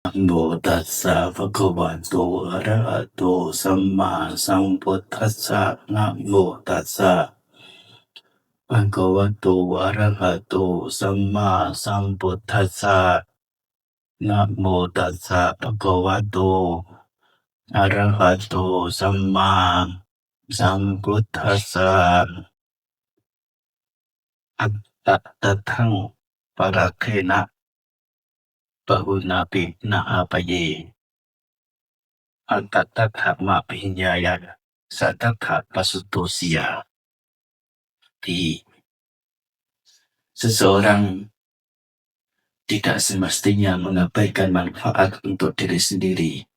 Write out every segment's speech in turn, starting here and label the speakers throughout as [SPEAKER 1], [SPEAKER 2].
[SPEAKER 1] Namo tassa bhagavato arahato samma sambuddhassa. Namo tassa bhagavato arahato samma sambuddhassa. Namo tassa bhagavato arahato samma sambuddhassa. Atta tathang parakena bahunapi na apaye. Antatatha mapinyaya satatha pasutosia. Seseorang tidak semestinya mengabaikan manfaat untuk diri sendiri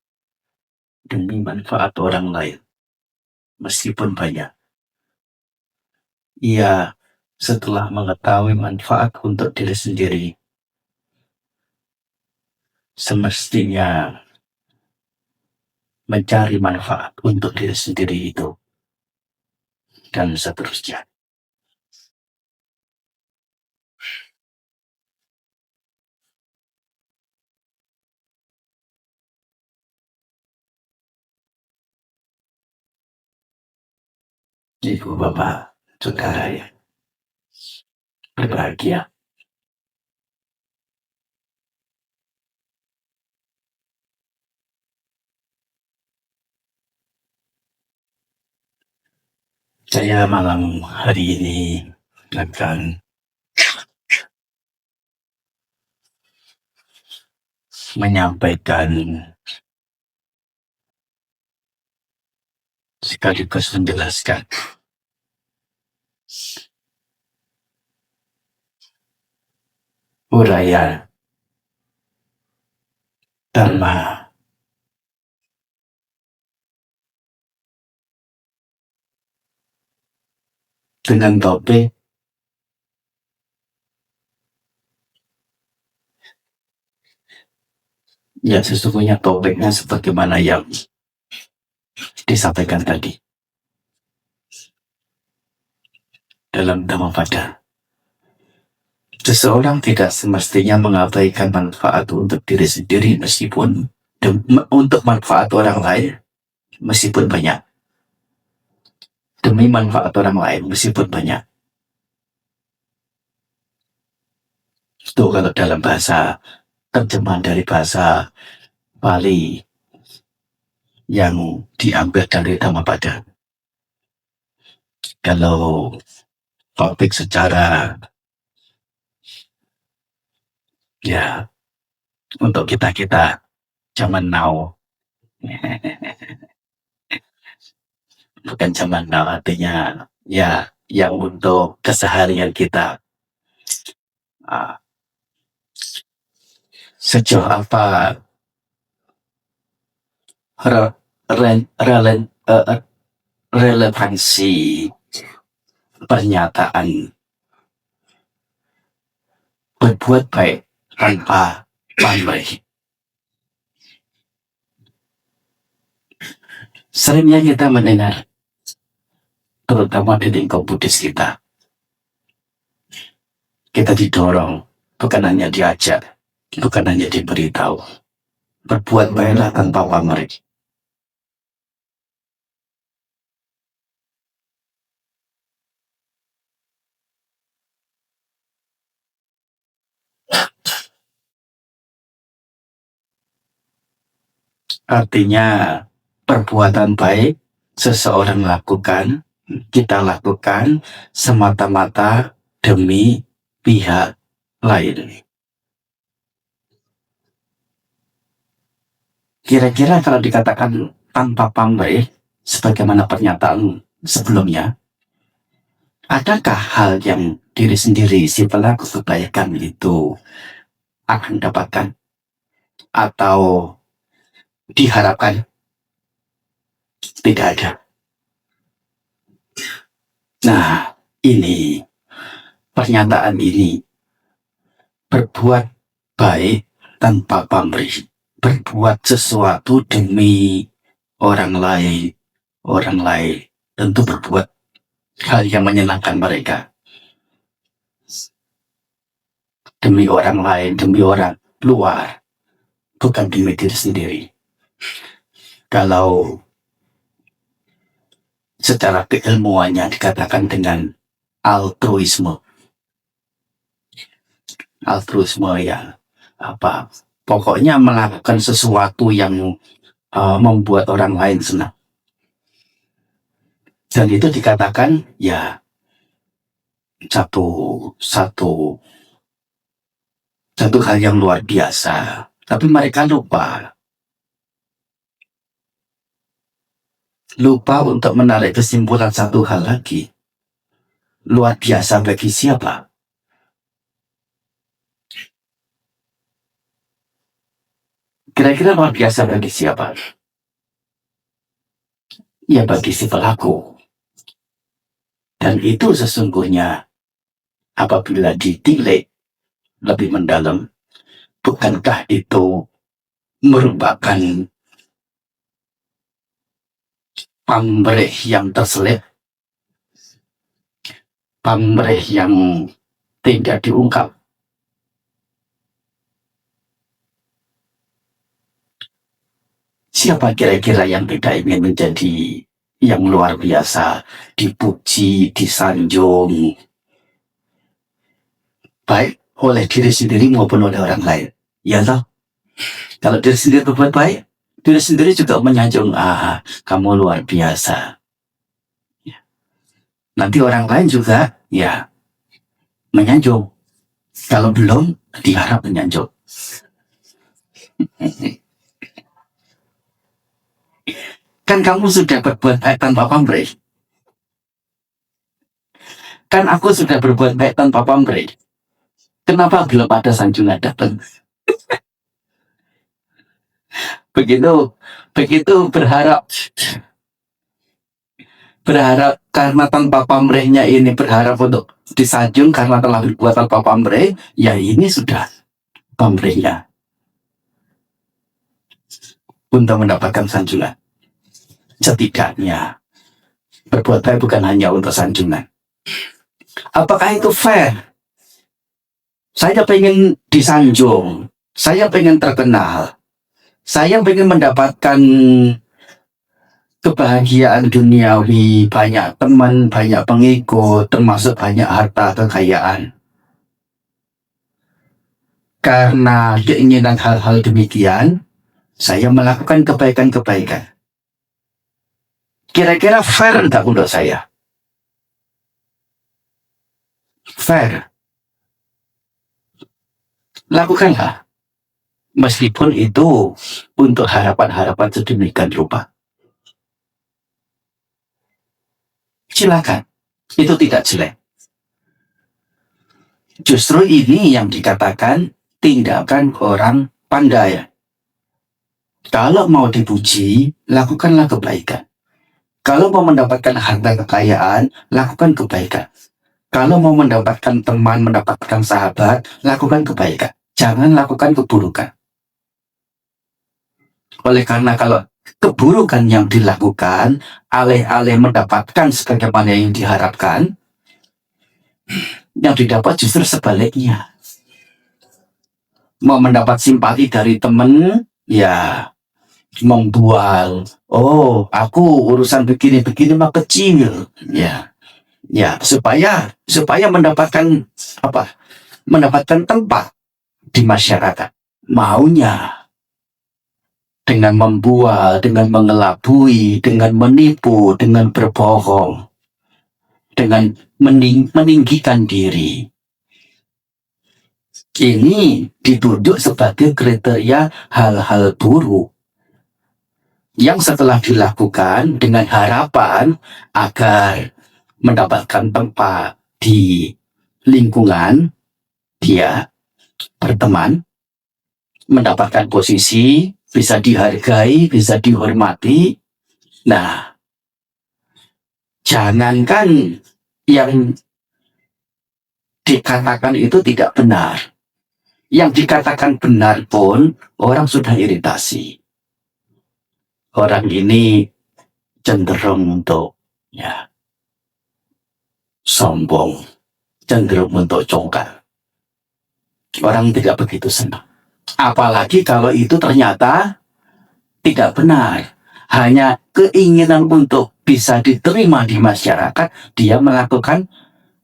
[SPEAKER 1] demi manfaat orang lain, meskipun banyak. Ia setelah mengetahui manfaat untuk diri sendiri, semestinya mencari manfaat untuk diri sendiri itu, dan seterusnya. Ibu bapak, saudara yang berbahagia, saya malam hari ini akan menyampaikan sekaligus menjelaskan uraian Dharma dengan topik ya sesungguhnya topiknya sebagaimana yang disampaikan tadi dalam Dhammapada. Seseorang tidak semestinya mengabaikan manfaat untuk diri sendiri meskipun untuk manfaat orang lain meskipun banyak. Demi manfaat orang lain meskipun banyak. Itu kalau dalam bahasa terjemahan dari bahasa Bali yang diambil dari Dhammapada. Kalau topik secara ya untuk kita zaman now, bukan zaman now artinya ya yang untuk keseharian kita, sejauh apa relevansi pernyataan berbuat baik tanpa pamrih. Seringnya kita mendengar, terutama di lingkup Buddhis kita didorong, bukan hanya diajak, bukan hanya diberitahu, berbuat baiklah tanpa pamrih. Artinya perbuatan baik seseorang lakukan, kita lakukan semata-mata demi pihak lain. Kira-kira kalau dikatakan tanpa pamrih, sebagaimana pernyataan sebelumnya, adakah hal yang diri sendiri si pelaku kebaikan itu akan dapatkan atau diharapkan? Tidak ada. Nah, ini pernyataan ini, berbuat baik tanpa pamrih, berbuat sesuatu demi orang lain tentu berbuat hal yang menyenangkan mereka, demi orang lain, demi orang luar, bukan demi diri sendiri. Kalau secara keilmuannya dikatakan dengan altruisme. Altruisme ya apa? Pokoknya melakukan sesuatu yang membuat orang lain senang. Dan itu dikatakan ya satu hal yang luar biasa. Tapi mereka lupa untuk menarik kesimpulan satu hal lagi. Luar biasa bagi siapa? Kira-kira luar biasa bagi siapa? Ya bagi si pelaku. Dan itu sesungguhnya apabila ditilik lebih mendalam, bukankah itu merupakan pamrih yang terselip, pamrih yang tidak diungkap? Siapa kira-kira yang tidak ingin menjadi yang luar biasa, dipuji, disanjung, baik oleh diri sendiri maupun oleh orang lain? Ya toh? Kalau diri sendiri berbuat baik, diri sendiri juga menyanjung, kamu luar biasa. Nanti orang lain juga ya menyanjung. Kalau belum, diharap menyanjung. Kan kamu sudah berbuat baik tanpa pamrih. Kan aku sudah berbuat baik tanpa pamrih. Kenapa belum ada sanjungan datang? Begitu berharap karena tanpa pamrihnya ini berharap untuk disanjung karena telah berbuat tanpa pamrih, ya ini sudah pamrihnya untuk mendapatkan sanjungan. Setidaknya berbuat baik bukan hanya untuk sanjungan. Apakah itu fair? Saya pengen disanjung, saya pengen terkenal, saya pengen mendapatkan kebahagiaan duniawi, banyak teman, banyak pengikut, termasuk banyak harta kekayaan. Karena keinginan hal-hal demikian, saya melakukan kebaikan-kebaikan. Kira-kira fair enggak untuk saya? Fair. Lakukanlah. Meskipun itu untuk harapan-harapan sedemikian rupa. Silakan. Itu tidak jelek. Justru ini yang dikatakan tindakan orang pandai. Kalau mau dipuji, lakukanlah kebaikan. Kalau mau mendapatkan harta kekayaan, lakukan kebaikan. Kalau mau mendapatkan teman, mendapatkan sahabat, lakukan kebaikan. Jangan lakukan keburukan. Oleh karena kalau keburukan yang dilakukan, alih-alih mendapatkan sebagaimana yang diharapkan, yang didapat justru sebaliknya. Mau mendapat simpati dari teman, ya membual. Oh, aku urusan begini-begini mah kecil. Ya, supaya mendapatkan mendapatkan tempat di masyarakat. Maunya dengan membual, dengan mengelabui, dengan menipu, dengan berbohong, dengan meninggikan diri. Ini ditunjuk sebagai kriteria hal-hal buruk yang setelah dilakukan dengan harapan agar mendapatkan tempat di lingkungan dia berteman, mendapatkan posisi, bisa dihargai, bisa dihormati. Nah, jangankan yang dikatakan itu tidak benar. Yang dikatakan benar pun orang sudah iritasi. Orang ini cenderung untuk sombong, cenderung untuk congkak. Orang tidak begitu senang. Apalagi kalau itu ternyata tidak benar. Hanya keinginan untuk bisa diterima di masyarakat, dia melakukan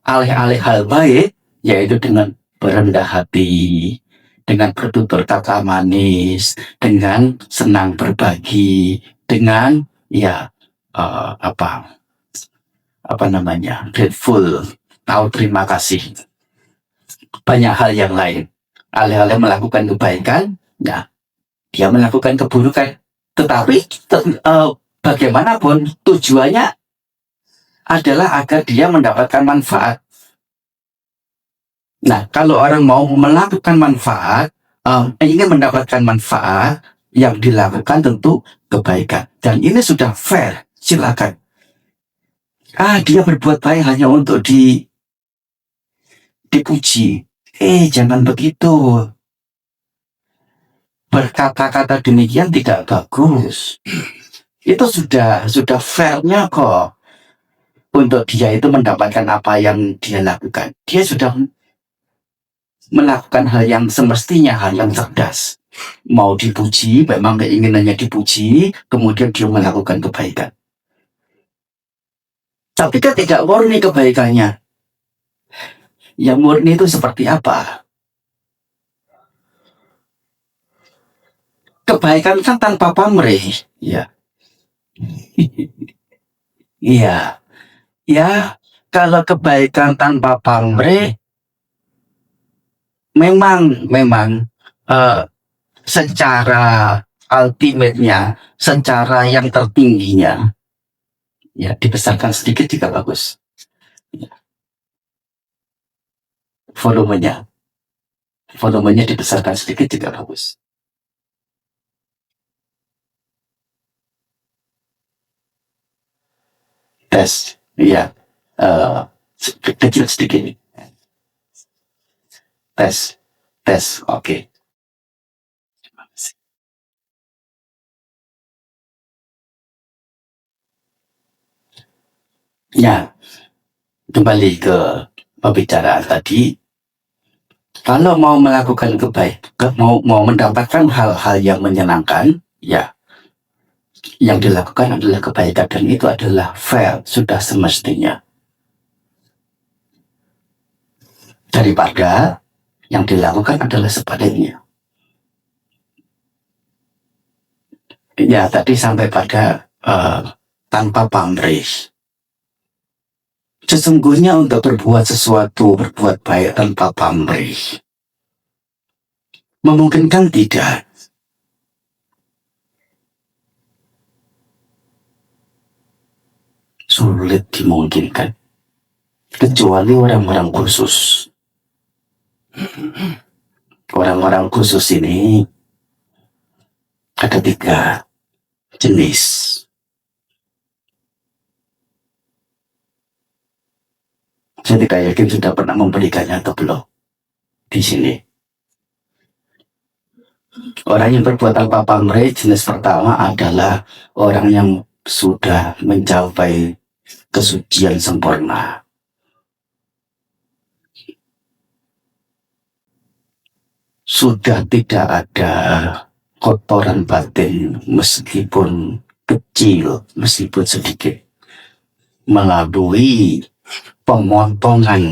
[SPEAKER 1] alih-alih hal baik, yaitu dengan berendah hati, dengan bertutur kata manis, dengan senang berbagi, dengan ya apa namanya, grateful, tahu terima kasih, banyak hal yang lain. Alih-alih melakukan kebaikan, ya dia melakukan keburukan. Tetapi bagaimanapun tujuannya adalah agar dia mendapatkan manfaat. Nah, kalau orang mau melakukan manfaat, ingin mendapatkan manfaat, yang dilakukan tentu kebaikan. Dan ini sudah fair, silakan. Dia berbuat baik hanya untuk dipuji. Jangan begitu. Berkata-kata demikian tidak bagus. Itu sudah fairnya kok. Untuk dia itu mendapatkan apa yang dia lakukan. Dia sudah melakukan hal yang semestinya, hal yang cerdas. Mau dipuji, memang keinginannya dipuji, kemudian dia melakukan kebaikan. Tapi kan tidak murni kebaikannya. Yang murni itu seperti apa? Kebaikan kan tanpa pamrih. Ya. Iya. Ya, kalau kebaikan tanpa pamrih, memang secara ultimate-nya, secara yang tertingginya, ya dibesarkan sedikit juga bagus. Volumenya dibesarkan sedikit juga bagus. Tes, iya, kecil sedikit. Tes, oke. Ya, kembali ke pembicaraan tadi. Kalau mau melakukan kebaikan, mau mendapatkan hal-hal yang menyenangkan, ya, yang dilakukan adalah kebaikan dan itu adalah fair, sudah semestinya. Daripada yang dilakukan adalah sebaliknya. Ya, tadi sampai pada tanpa pamrih. Sesungguhnya untuk berbuat sesuatu, berbuat baik tanpa pamrih, memungkinkan tidak. Sulit dimungkinkan. Kecuali orang-orang khusus. Orang-orang khusus ini ada 3 jenis. Saya tidak yakin sudah pernah memberikannya atau belum di sini. Orang yang berbuat tanpa pamrih jenis pertama adalah orang yang sudah mencapai kesucian sempurna. Sudah tidak ada kotoran batin meskipun kecil, meskipun sedikit. Melalui pemotongan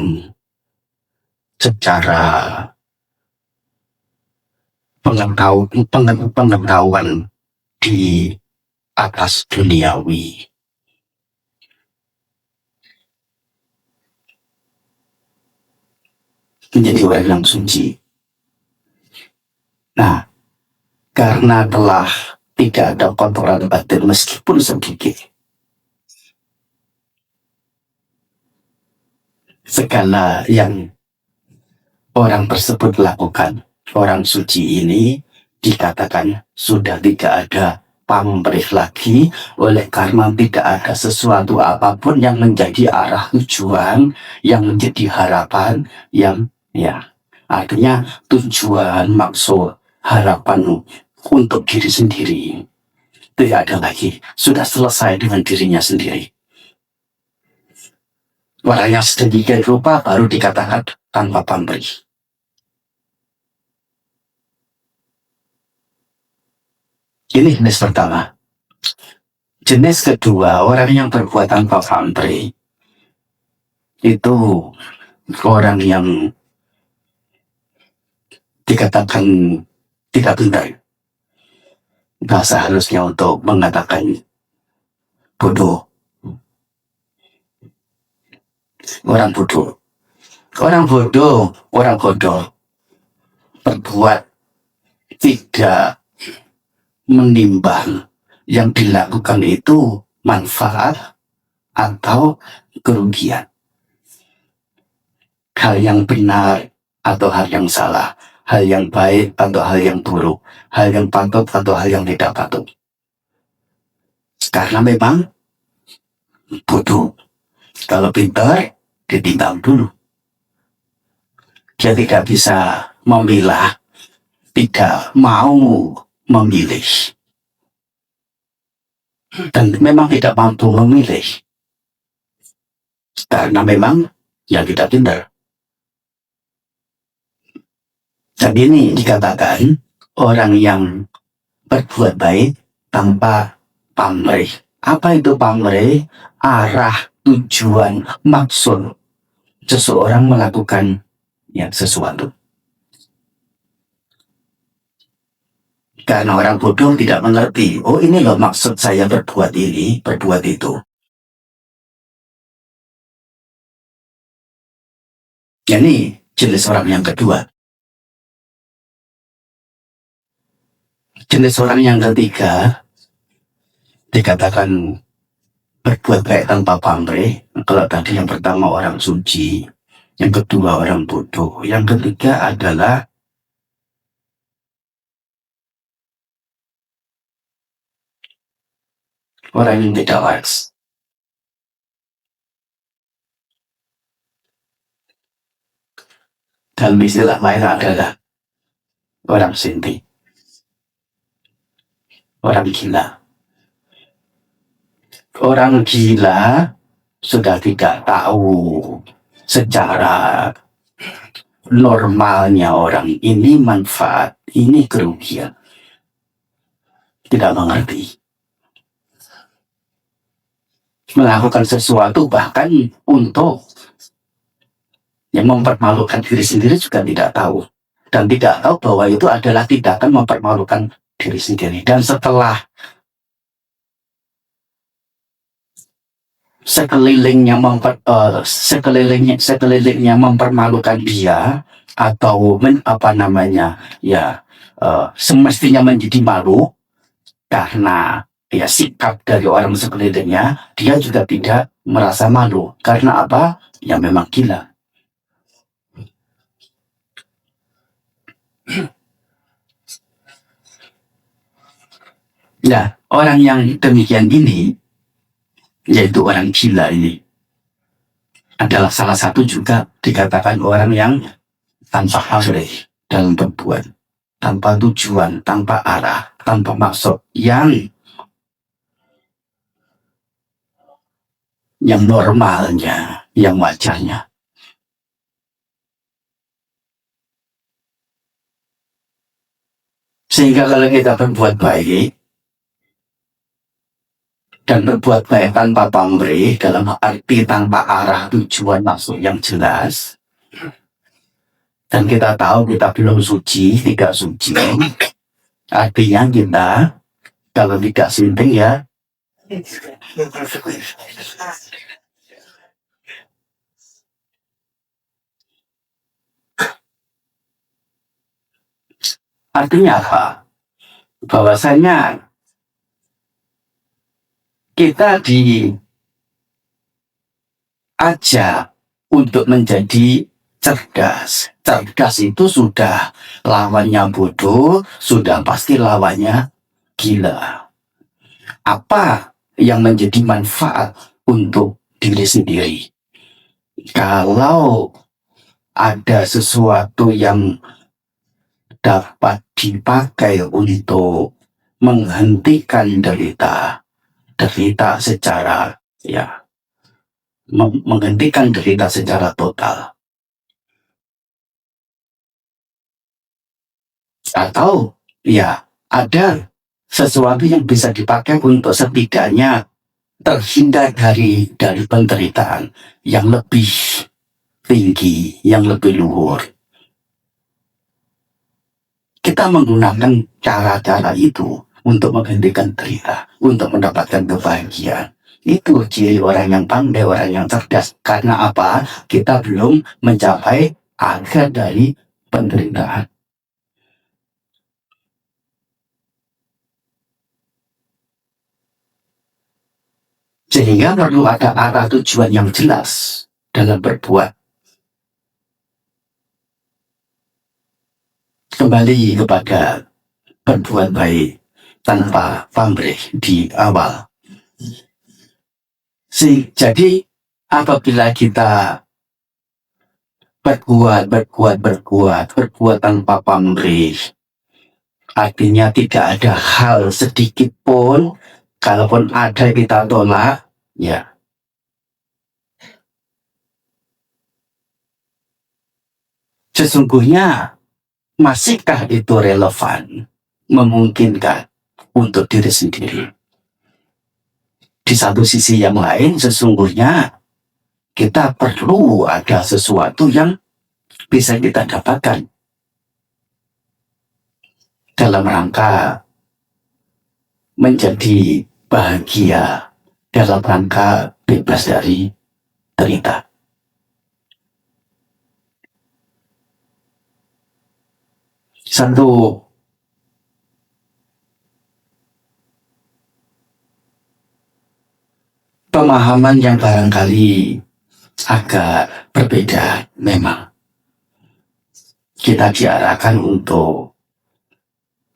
[SPEAKER 1] secara pengetahuan di atas duniawi. Menjadi orang yang suci. Nah, karena telah tidak ada kotoran batin meskipun sedikit, segala yang orang tersebut lakukan, orang suci ini dikatakan sudah tidak ada pamrih lagi, oleh karena tidak ada sesuatu apapun yang menjadi arah tujuan, yang menjadi harapan, yang artinya tujuan, maksud, harapan untuk diri sendiri tidak ada lagi, sudah selesai dengan dirinya sendiri. Orang yang sedemikian rupa baru dikatakan tanpa pamrih. Ini jenis pertama. Jenis kedua, orang yang berbuat tanpa pamrih itu orang yang dikatakan tidak benar. Bahasa harusnya untuk mengatakan bodoh. Orang bodoh. Orang bodoh berbuat tidak menimbang yang dilakukan itu manfaat atau kerugian. Hal yang benar atau hal yang salah, hal yang baik atau hal yang buruk, hal yang patut atau hal yang tidak patut. Karena memang bodoh. Kalau pintar, ditimbang dulu. Dia tidak bisa memilah, tidak mau memilih. Dan memang tidak mampu memilih. Karena memang yang tidak pintar. Dan ini dikatakan orang yang berbuat baik tanpa pamrih. Apa itu pamrih? Arah, tujuan, maksud seseorang melakukan sesuatu. Karena orang bodoh tidak mengerti, oh ini loh maksud saya berbuat ini, berbuat itu. Ini jenis orang yang kedua. Jenis orang yang ketiga dikatakan berbuat baik tanpa pamrih. Kalau tadi yang pertama orang suci, yang kedua orang bodoh, yang ketiga adalah orang yang tidak wise. Dalam istilah lain adalah orang sinti, orang gila. Orang gila sudah tidak tahu secara normalnya orang ini manfaat, ini kerugian. Tidak mengerti. Melakukan sesuatu bahkan untuk yang mempermalukan diri sendiri juga tidak tahu. Dan tidak tahu bahwa itu adalah tindakan mempermalukan diri sendiri. Dan setelah sekelilingnya mempermalukan dia atau semestinya menjadi malu karena sikap dari orang sekelilingnya, dia juga tidak merasa malu. Karena apa? Ya memang gila. Nah, orang yang demikian ini, yaitu orang gila ini, adalah salah satu juga dikatakan orang yang tanpa pamrih dalam berbuat, tanpa tujuan, tanpa arah, tanpa maksud, yang normalnya, yang wajarnya. Sehingga kalau kita berbuat baik dan berbuat baik tanpa pamrih, dalam arti tanpa arah, tujuan, maksud yang jelas, dan kita tahu kita belum suci, tidak suci, artinya kita kalau tidak sinting ya artinya apa? Bahwasanya kita diajak untuk menjadi cerdas. Cerdas itu sudah lawannya bodoh, sudah pasti lawannya gila. Apa yang menjadi manfaat untuk diri sendiri? Kalau ada sesuatu yang dapat dipakai untuk menghentikan derita secara menghentikan derita secara total, atau ada sesuatu yang bisa dipakai untuk setidaknya terhindar dari penderitaan yang lebih tinggi, yang lebih luhur. Kita menggunakan cara-cara itu untuk menghentikan derita, untuk mendapatkan kebahagiaan. Itu ciri orang yang pandai, orang yang cerdas. Karena apa? Kita belum mencapai akhir dari penderitaan. Sehingga perlu ada arah tujuan yang jelas dalam berbuat. Kembali kepada berbuat baik tanpa pamrih di awal. Jadi apabila kita berbuat tanpa pamrih, artinya tidak ada hal sedikit pun, kalaupun ada kita tolak, ya. Sesungguhnya, masihkah itu relevan, memungkinkan untuk diri sendiri? Di satu sisi yang lain, sesungguhnya kita perlu ada sesuatu yang bisa kita dapatkan dalam rangka menjadi bahagia, dalam rangka bebas dari derita. Satu pemahaman yang barangkali agak berbeda memang. Kita diarahkan untuk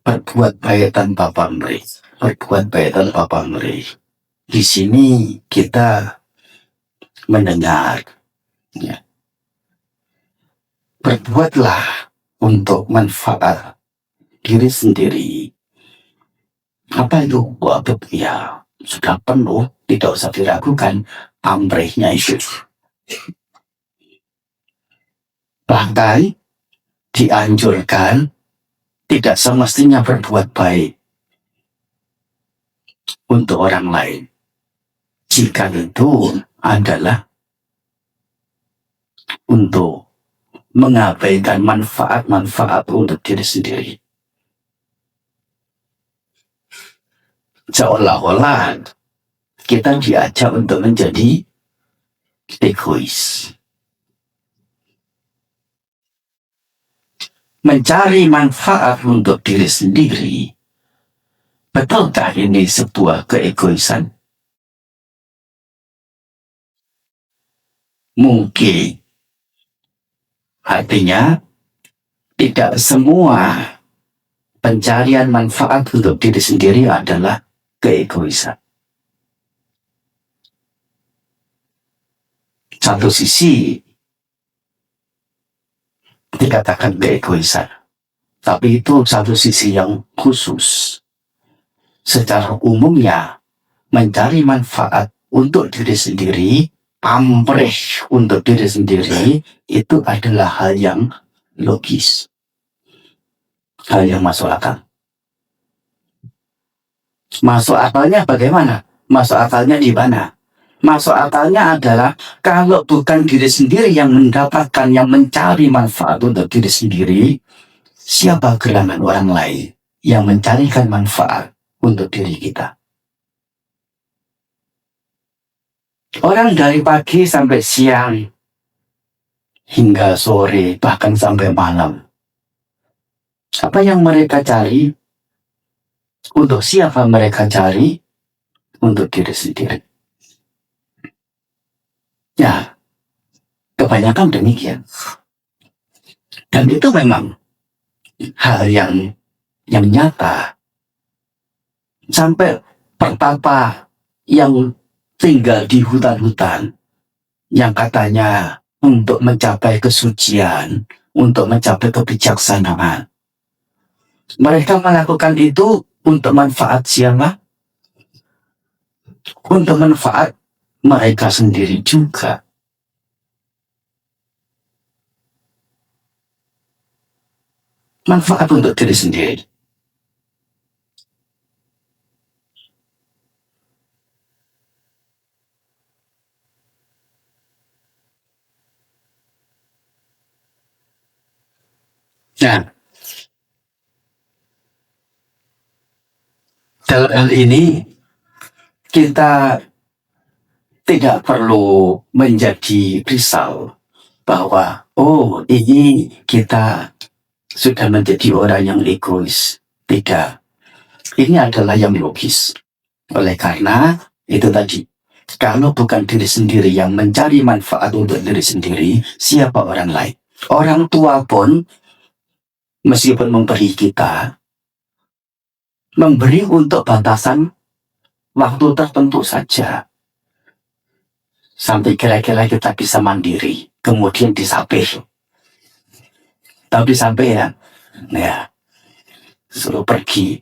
[SPEAKER 1] berbuat baik tanpa pamrih. Berbuat baik tanpa pamrih. Di sini kita mendengar, ya, berbuatlah untuk manfaat diri sendiri. Apa itu? Ya, sudah penuh, tidak usah diragukan pamrihnya itu. Bahkan dianjurkan tidak semestinya berbuat baik untuk orang lain jika itu adalah untuk mengabaikan manfaat-manfaat untuk diri sendiri. Seolah-olah kita diajak untuk menjadi egois, mencari manfaat untuk diri sendiri. Betulkah ini sebuah keegoisan? Mungkin. Artinya, tidak semua pencarian manfaat untuk diri sendiri adalah keegoisan. Satu sisi dikatakan keegoisan, tapi itu satu sisi yang khusus. Secara umumnya, mencari manfaat untuk diri sendiri, pamrih untuk diri sendiri, itu adalah hal yang logis, hal yang masuk akal. Masuk akalnya bagaimana? Masuk akalnya di mana? Masuk akalnya adalah kalau bukan diri sendiri yang mendapatkan, yang mencari manfaat untuk diri sendiri, siapa gerangan orang lain yang mencarikan manfaat untuk diri kita? Orang dari pagi sampai siang, hingga sore, bahkan sampai malam. Apa yang mereka cari? Untuk siapa mereka cari? Untuk diri sendiri. Ya, kebanyakan demikian. Dan itu memang hal yang nyata. Sampai pertapa yang tinggal di hutan-hutan, yang katanya untuk mencapai kesucian, untuk mencapai kebijaksanaan. Mereka melakukan itu untuk manfaat siapa? Untuk manfaat mereka sendiri juga. Manfaat untuk diri sendiri. Nah, dalam hal ini kita tidak perlu menjadi risau bahwa oh ini kita sudah menjadi orang yang egois. Tidak, ini adalah yang logis. Oleh karena itu tadi, kalau bukan diri sendiri yang mencari manfaat untuk diri sendiri, siapa orang lain? Orang tua pun meskipun memberi kita, memberi untuk batasan waktu tertentu saja. Sampai kira-kira kita bisa mandiri, kemudian disapih. Tapi sampai ya, suruh pergi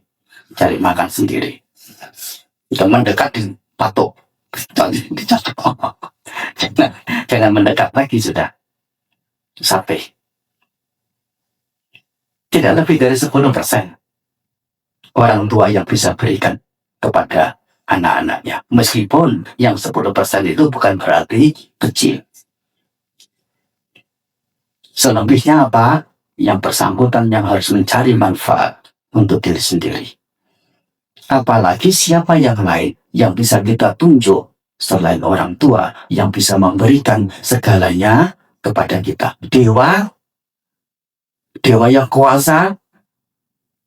[SPEAKER 1] cari makan sendiri. Jangan mendekat di patok, jangan mendekat lagi sudah. Sampai tidak lebih dari 10% orang tua yang bisa berikan kepada anak-anaknya. Meskipun yang 10% itu bukan berarti kecil. Selebihnya apa? Yang bersangkutan yang harus mencari manfaat untuk diri sendiri. Apalagi siapa yang lain yang bisa kita tunjuk selain orang tua yang bisa memberikan segalanya kepada kita? Dewa yang kuasa?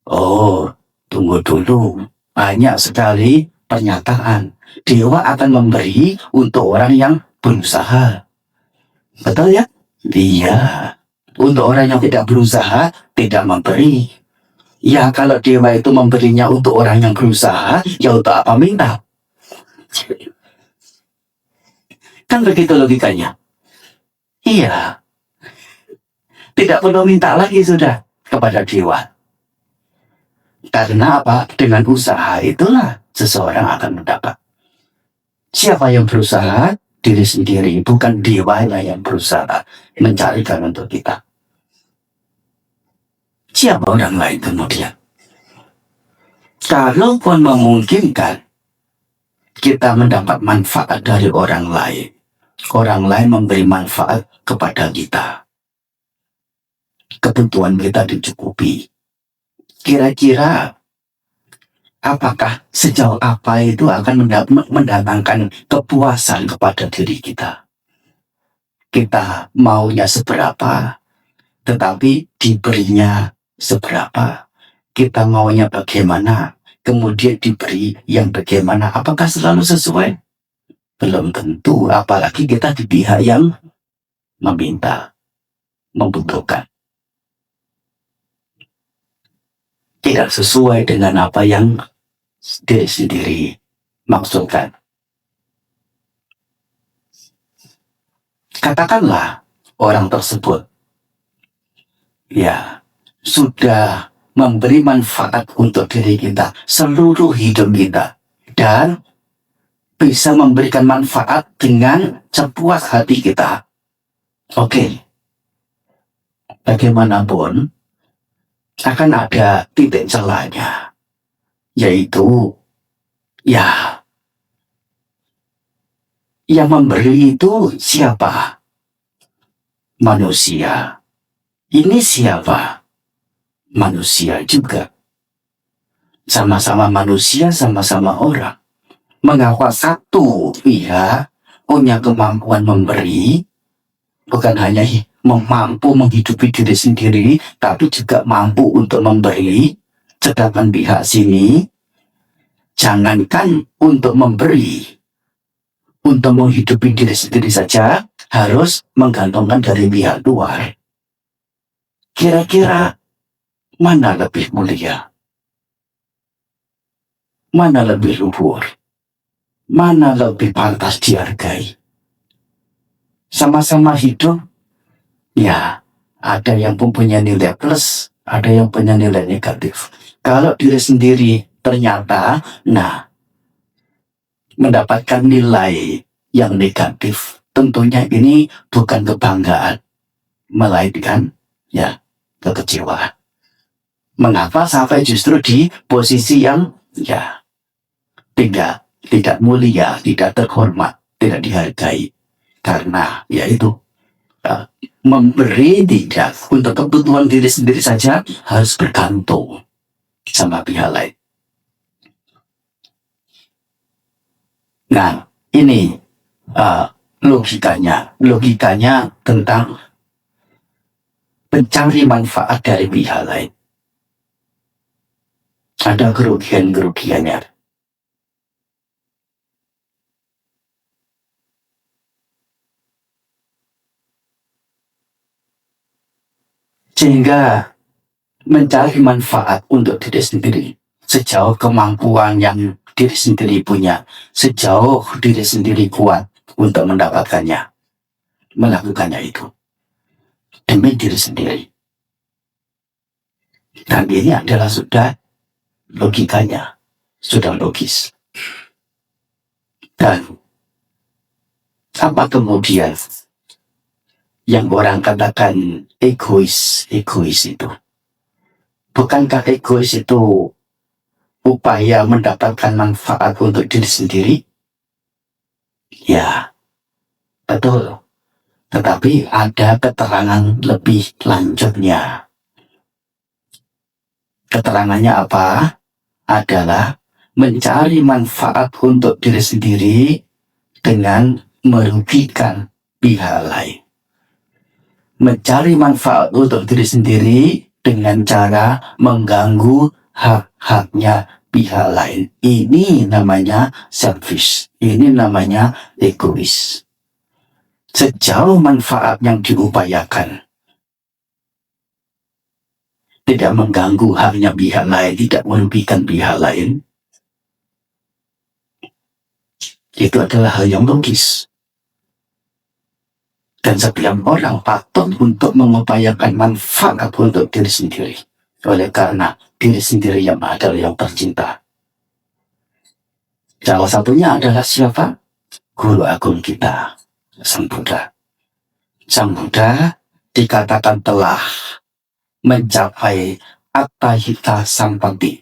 [SPEAKER 1] Oh, tunggu dulu. Banyak sekali pernyataan. Dewa akan memberi untuk orang yang berusaha. Betul ya? Iya. Untuk orang yang tidak berusaha, tidak memberi. Ya, kalau dewa itu memberinya untuk orang yang berusaha, ya untuk apa minta? Kan begitu logikanya. Iya. Tidak perlu minta lagi sudah kepada dewa. Karena apa? Dengan usaha itulah seseorang akan mendapat. Siapa yang berusaha? Diri sendiri, bukan dewa yang berusaha mencarikan untuk kita. Siapa orang lain kemudian? Kalau pun memungkinkan kita mendapat manfaat dari orang lain memberi manfaat kepada kita, kebutuhan kita dicukupi. Kira-kira apakah sejauh apa itu akan mendatangkan kepuasan kepada diri kita? Kita maunya seberapa, tetapi diberinya seberapa. Kita maunya bagaimana, kemudian diberi yang bagaimana. Apakah selalu sesuai? Belum tentu, apalagi kita di pihak yang meminta, membutuhkan. Tidak sesuai dengan apa yang diri sendiri maksudkan. Katakanlah orang tersebut ya sudah memberi manfaat untuk diri kita seluruh hidup kita dan bisa memberikan manfaat dengan sepuas hati kita. Oke. Bagaimanapun akan ada titik celahnya, yaitu ya yang memberi itu siapa? Manusia. Ini siapa? Manusia juga. Sama-sama manusia, sama-sama orang. Mengapa satu pihak punya kemampuan memberi, bukan hanya mampu menghidupi diri sendiri, tapi juga mampu untuk memberi, sedangkan pihak sini jangankan untuk memberi, untuk menghidupi diri sendiri saja harus menggantungkan dari pihak luar. Kira-kira mana lebih mulia? Mana lebih luhur? Mana lebih pantas dihargai? Sama-sama hidup, ya ada yang mempunyai nilai plus, ada yang punya nilai negatif. Kalau diri sendiri ternyata mendapatkan nilai yang negatif, tentunya ini bukan kebanggaan, melainkan ya kekecewaan. Mengapa sampai justru di posisi yang ya tidak mulia, tidak terhormat, tidak dihargai? Karena yaitu uh, memberi tidak untuk kebutuhan diri sendiri saja harus bergantung sama pihak lain. Nah, ini logikanya tentang mencari manfaat dari pihak lain. Ada kerugian-kerugiannya. Sehingga mencari manfaat untuk diri sendiri sejauh kemampuan yang diri sendiri punya, sejauh diri sendiri kuat untuk mendapatkannya, melakukannya itu demi diri sendiri. Dan ini adalah sudah logikanya, sudah logis. Dan apa kemudian yang orang katakan egois itu? Bukankah egois itu upaya mendapatkan manfaat untuk diri sendiri? Ya, betul. Tetapi ada keterangan lebih lanjutnya. Keterangannya apa? Adalah mencari manfaat untuk diri sendiri dengan merugikan pihak lain. Mencari manfaat untuk diri sendiri dengan cara mengganggu hak-haknya pihak lain. Ini namanya selfish. Ini namanya egois. Sejauh manfaat yang diupayakan tidak mengganggu haknya pihak lain, tidak merugikan pihak lain, itu adalah hal yang logis. Dan setiap orang patut untuk mengupayakan manfaat untuk diri sendiri. Oleh karena diri sendiri yang adalah yang tercinta. Salah satunya adalah siapa? Guru agung kita, Sang Buddha. Sang Buddha dikatakan telah mencapai Attahita Sampati.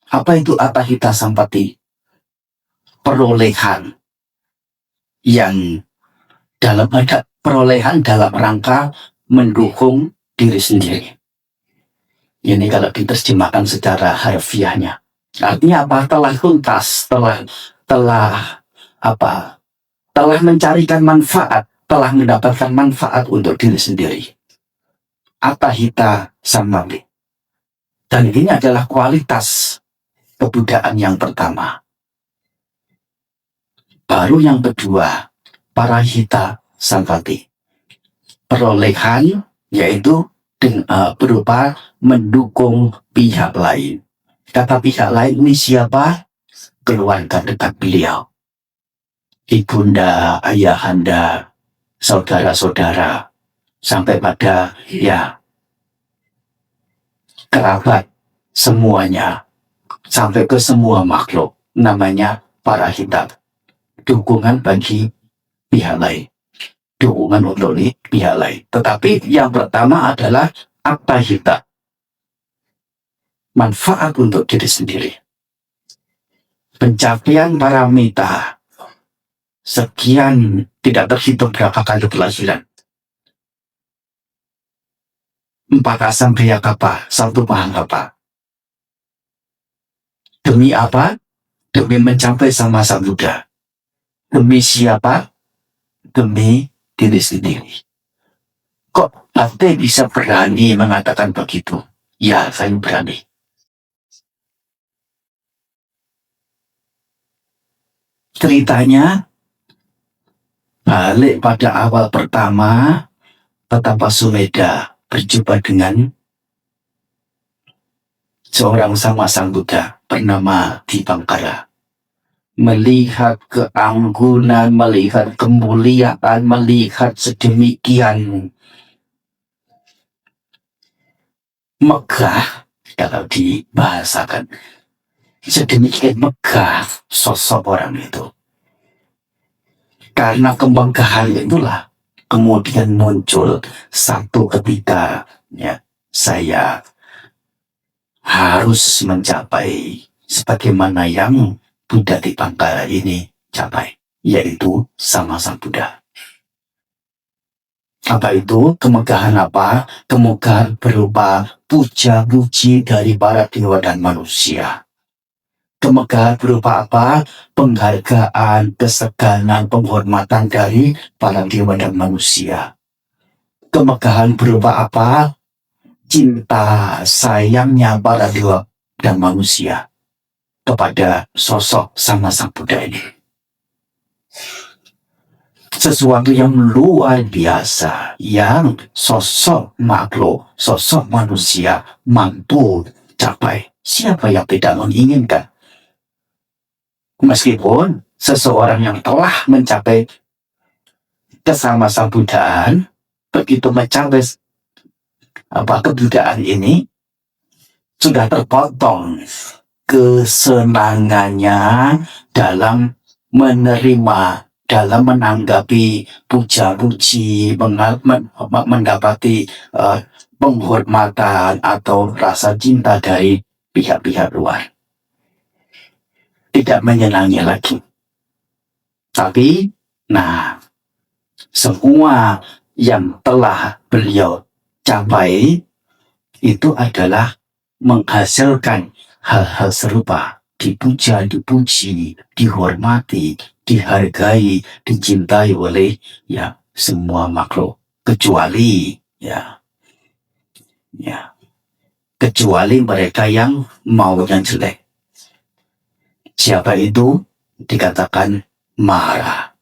[SPEAKER 1] Apa itu Attahita Sampati? Perolehan yang dalam rangka mendukung diri sendiri. Ini kalau diterjemahkan secara harfiahnya. Artinya apa? Telah tuntas, telah mencarikan manfaat, telah mendapatkan manfaat untuk diri sendiri. Attahita Sampati. Dan ini adalah kualitas kebudayaan yang pertama. Baru yang kedua, Parahita Sampati. Perolehan yaitu berupa mendukung pihak lain. Kata pihak lain ini siapa? Keluarga dekat beliau. Ibunda, ayahanda, saudara-saudara, sampai pada kerabat semuanya, sampai ke semua makhluk, namanya parahita. Dukungan bagi pihak lain, dukungan untuk pihak lain. Tetapi yang pertama adalah attahita, manfaat untuk diri sendiri. Pencapaian paramita sekian, tidak terhitung berapa kali kelahiran. 4 asamkhya kappa, 1 mahakappa. Demi apa? Demi mencapai sama Sang Buddha. Demi siapa? Demi diri sendiri. Kok Ate bisa berani mengatakan begitu? Ya, saya berani. Ceritanya balik pada awal pertama, betapa Sumedha berjumpa dengan seorang sama Sang Buddha bernama Dipangkara. Melihat keanggunan, melihat kemuliaan, melihat sedemikian megah, kalau dibahasakan, sedemikian megah sosok orang itu. Karena kemegahan itulah kemudian muncul satu ketika saya harus mencapai sebagaimana yang Buddha Dipangkara ini capai, yaitu sama Sang Buddha. Apa itu? Kemegahan apa? Kemegahan berupa puja-puji dari para dewa dan manusia. Kemegahan berupa apa? Penghargaan, keseganan, penghormatan dari para dewa dan manusia. Kemegahan berupa apa? Cinta, sayangnya para dewa dan manusia kepada sosok Sama Sang Buddha ini. Sesuatu yang luar biasa yang sosok makhluk, sosok manusia mampu capai. Siapa yang tidak menginginkan? Meskipun seseorang yang telah mencapai kesama Buddhaan, begitu mencapai kebudayaan ini, sudah terpotong kesenangannya dalam menerima, dalam menanggapi puja-puji, mendapati penghormatan atau rasa cinta dari pihak-pihak luar. Tidak menyenangi lagi. Tapi, semua yang telah beliau capai itu adalah menghasilkan hal-hal serupa, dipuja, dipuji, dihormati, dihargai, dicintai oleh semua makhluk, kecuali kecuali mereka yang maunya jelek. Siapa itu? Dikatakan Mara.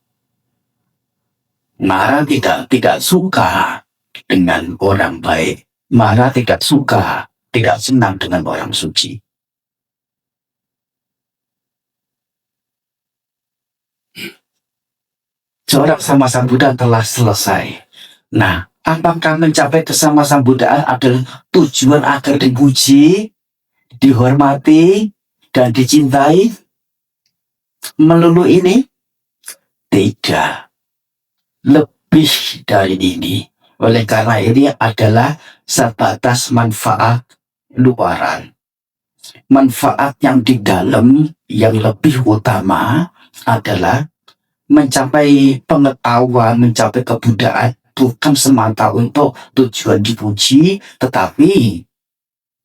[SPEAKER 1] Mara tidak suka dengan orang baik. Mara tidak suka, tidak senang dengan orang suci. Seorang Sama Sang Buddha telah selesai. Apakah mencapai kesama Sang Buddhaan adalah tujuan agar dipuji, dihormati, dan dicintai? Melulu ini? Tidak. Lebih dari ini. Oleh karena ini adalah sebatas manfaat luaran. Manfaat yang di dalam yang lebih utama adalah mencapai pengetahuan, mencapai kebudayaan, bukan semata untuk tujuan dipuji, tetapi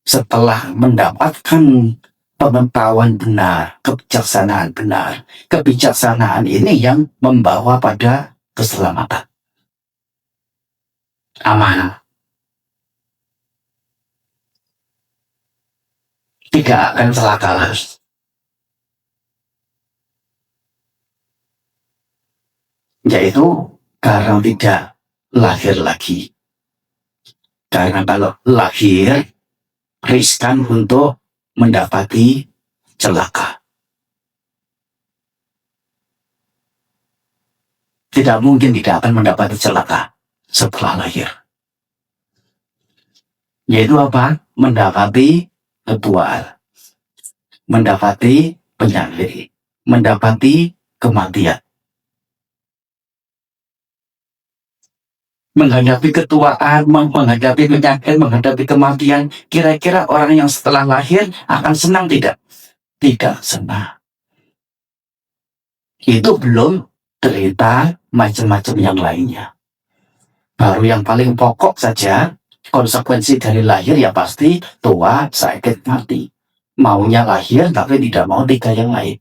[SPEAKER 1] setelah mendapatkan pengetahuan benar, kebijaksanaan ini yang membawa pada keselamatan. Amanah. Tidak akan celaka lagi. Yaitu karena tidak lahir lagi. Karena kalau lahir, riskan untuk mendapati celaka. Tidak mungkin tidak akan mendapati celaka setelah lahir. Yaitu apa? Mendapati ketuaan, mendapati penyakit, mendapati kematian. Menghadapi ketuaan, menghadapi penyakit, menghadapi kematian, kira-kira orang yang setelah lahir akan senang tidak? Tidak senang. Itu belum cerita macam-macam yang lainnya. Baru yang paling pokok saja, konsekuensi dari lahir ya pasti tua, sakit, mati. Maunya lahir tapi tidak mau tiga yang lain.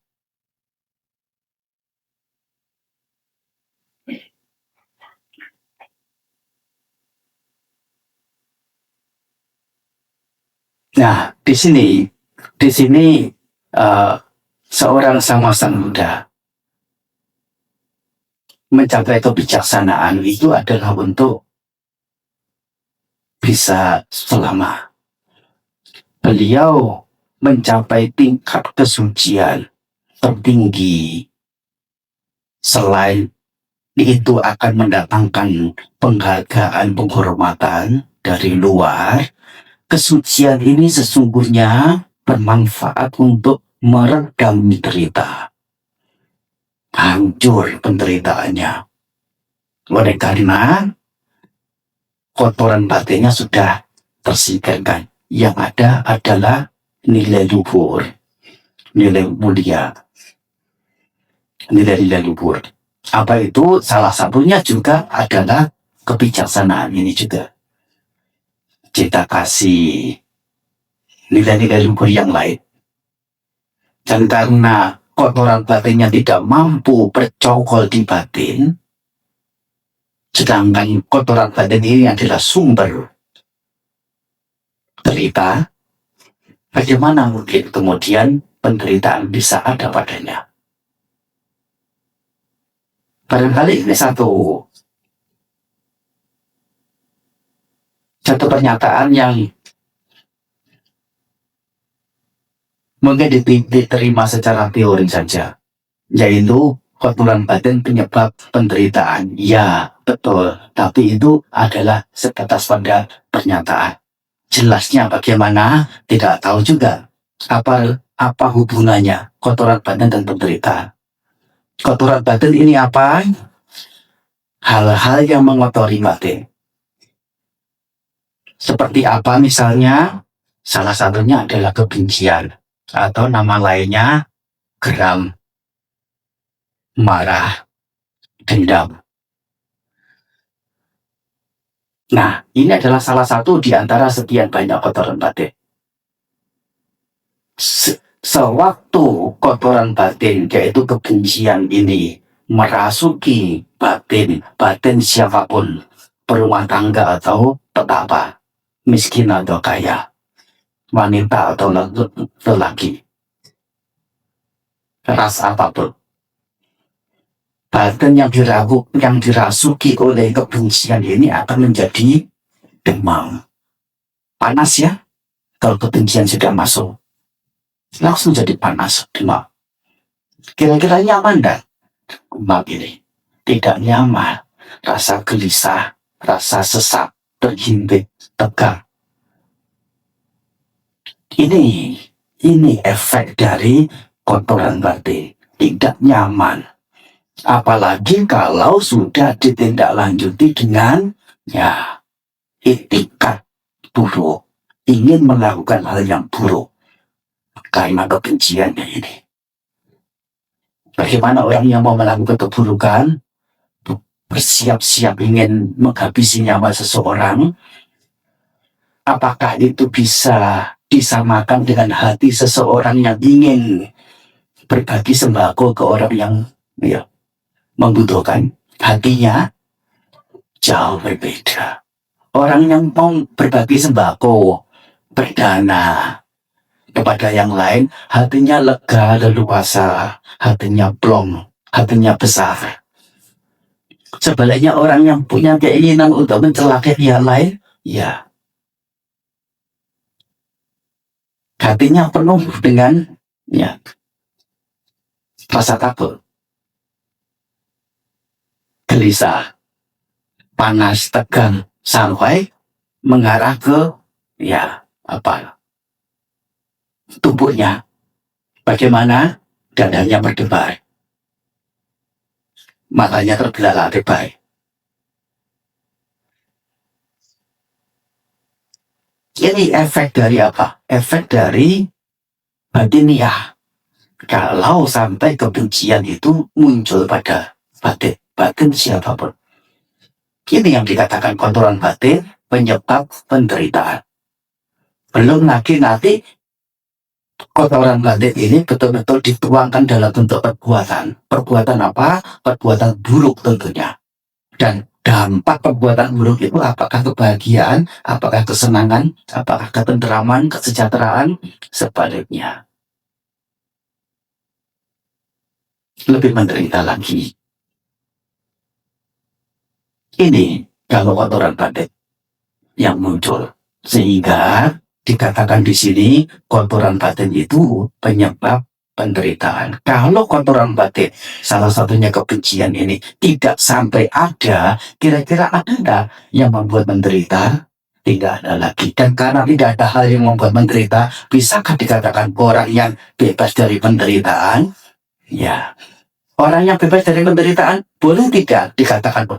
[SPEAKER 1] Di sini seorang Sama Sang Buddha mencapai kebijaksanaan itu adalah untuk bisa selama. Beliau mencapai tingkat kesucian tertinggi. Selain itu akan mendatangkan penghargaan, penghormatan dari luar. Kesucian ini sesungguhnya bermanfaat untuk meredam derita. Hancur penderitaannya. Oleh karena kotoran batinnya sudah tersingkirkan. Yang ada adalah nilai luhur, nilai mulia, nilai luhur. Apa itu? Salah satunya juga adalah kebijaksanaan ini juga kita kasih nilai-nilai luhur yang lain. Dan karena kotoran batinnya tidak mampu bercokol di batin, sedangkan kotoran batin ini adalah sumber derita, bagaimana mungkin kemudian penderitaan bisa ada padanya? Barangkali ini satu pernyataan yang mungkin diterima secara teori saja, yaitu kotoran batin penyebab penderitaan. Ya, betul. Tapi itu adalah sebatas pada pernyataan. Jelasnya bagaimana? Tidak tahu juga. Apa hubungannya kotoran batin dan penderitaan? Kotoran batin ini apa? Hal-hal yang mengotori batin. Seperti apa misalnya? Salah satunya adalah kebencian, atau nama lainnya geram, marah, dendam. Nah, ini adalah salah satu di antara sekian banyak kotoran batin. Sewaktu kotoran batin, yaitu kebencian ini, merasuki batin siapapun, berumah tangga atau petapa, miskin atau kaya, wanita atau lelaki, ras apapun, batin yang dirasuki oleh kebencian ini akan menjadi demam, panas ya. Kalau kebencian sudah masuk, langsung jadi panas, demam. Kira-kira nyaman dan demam ini? Tidak nyaman, rasa gelisah, rasa sesak, terhimpit, tegang. Ini efek dari kotoran batin, tidak nyaman. Apalagi kalau sudah ditindaklanjuti dengan itikat buruk, ingin melakukan hal yang buruk karena kebenciannya ini. Bagaimana orang yang mau melakukan keburukan, bersiap-siap ingin menghabisi nyawa seseorang, apakah itu bisa disamakan dengan hati seseorang yang ingin berbagi sembako ke orang yang membutuhkan? Hatinya jauh berbeda. Orang yang mau berbagi sembako, berdana kepada yang lain, hatinya lega, leluasa, hatinya plong, hatinya besar. Sebaliknya orang yang punya keinginan untuk mencelakai yang lain, hatinya penuh dengan rasa takut, gelisah, panas, tegang, sampai mengarah ke tubuhnya. Bagaimana? Dadanya berdebar, matanya terbelalak lebar. Ini efek dari apa? Efek dari batiniah. Kalau sampai kebencian itu muncul pada batin siapapun. Ini yang dikatakan kotoran batin penyebab penderitaan. Belum lagi nanti kotoran batin ini betul-betul dituangkan dalam bentuk perbuatan. Perbuatan apa? Perbuatan buruk tentunya. Dan dampak perbuatan buruk itu apakah kebahagiaan, apakah kesenangan, apakah ketenteraman, kesejahteraan, sebaliknya. Lebih menderita lagi. Ini kalau kotoran batin yang muncul. Sehingga dikatakan di sini kotoran batin itu penyebab penderitaan. Kalau kotoran batin, salah satunya kebencian ini, tidak sampai ada, kira-kira ada enggak yang membuat menderita? Tidak ada lagi. Dan karena tidak ada hal yang membuat menderita, bisakah dikatakan orang yang bebas dari penderitaan? Ya, orang yang bebas dari penderitaan boleh tidak dikatakan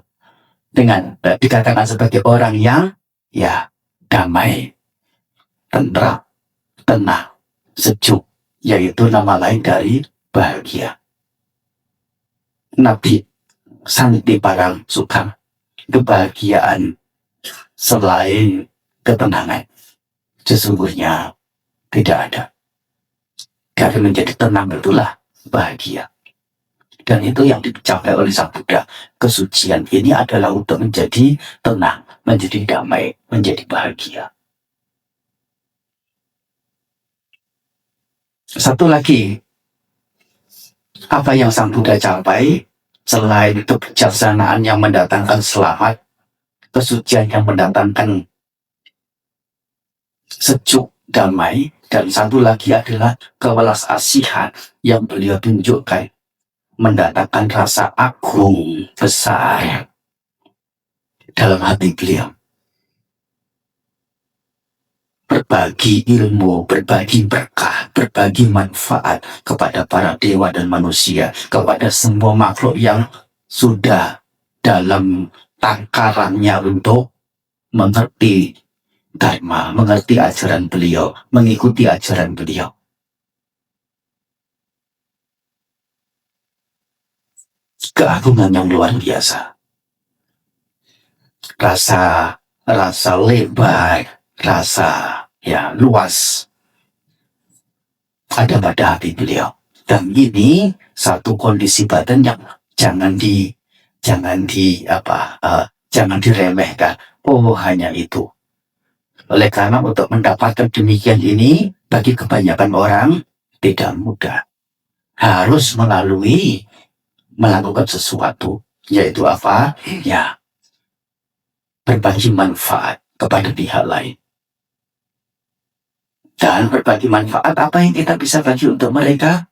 [SPEAKER 1] sebagai orang yang damai, tentram, tenang, sejuk, yaitu nama lain dari bahagia. Nabi Santi Parang Sukang kebahagiaan selain ketenangan. Sesungguhnya tidak ada. Karena menjadi tenang itulah bahagia. Dan itu yang dicapai oleh Sang Buddha. Kesucian ini adalah untuk menjadi tenang, menjadi damai, menjadi bahagia. Satu lagi, apa yang Sang Buddha capai selain kebijaksanaan yang mendatangkan selamat, kesucian yang mendatangkan sejuk, damai, dan satu lagi adalah kewelas asihan yang beliau tunjukkan mendatangkan rasa agung besar dalam hati beliau. Berbagi ilmu, berbagi berkah, berbagi manfaat kepada para dewa dan manusia, kepada semua makhluk yang sudah dalam takarannya untuk mengerti Dharma, mengerti ajaran beliau, mengikuti ajaran beliau. Keagungan yang luar biasa. Rasa lebar, rasa luas ada pada hati beliau. Dan ini satu kondisi batin yang jangan diremehkan. Oh, hanya itu. Oleh karena untuk mendapatkan demikian ini bagi kebanyakan orang tidak mudah. Harus melakukan sesuatu, yaitu apa? Ya, berbagi manfaat kepada pihak lain. Dan berbagi manfaat apa yang kita bisa bagi untuk mereka?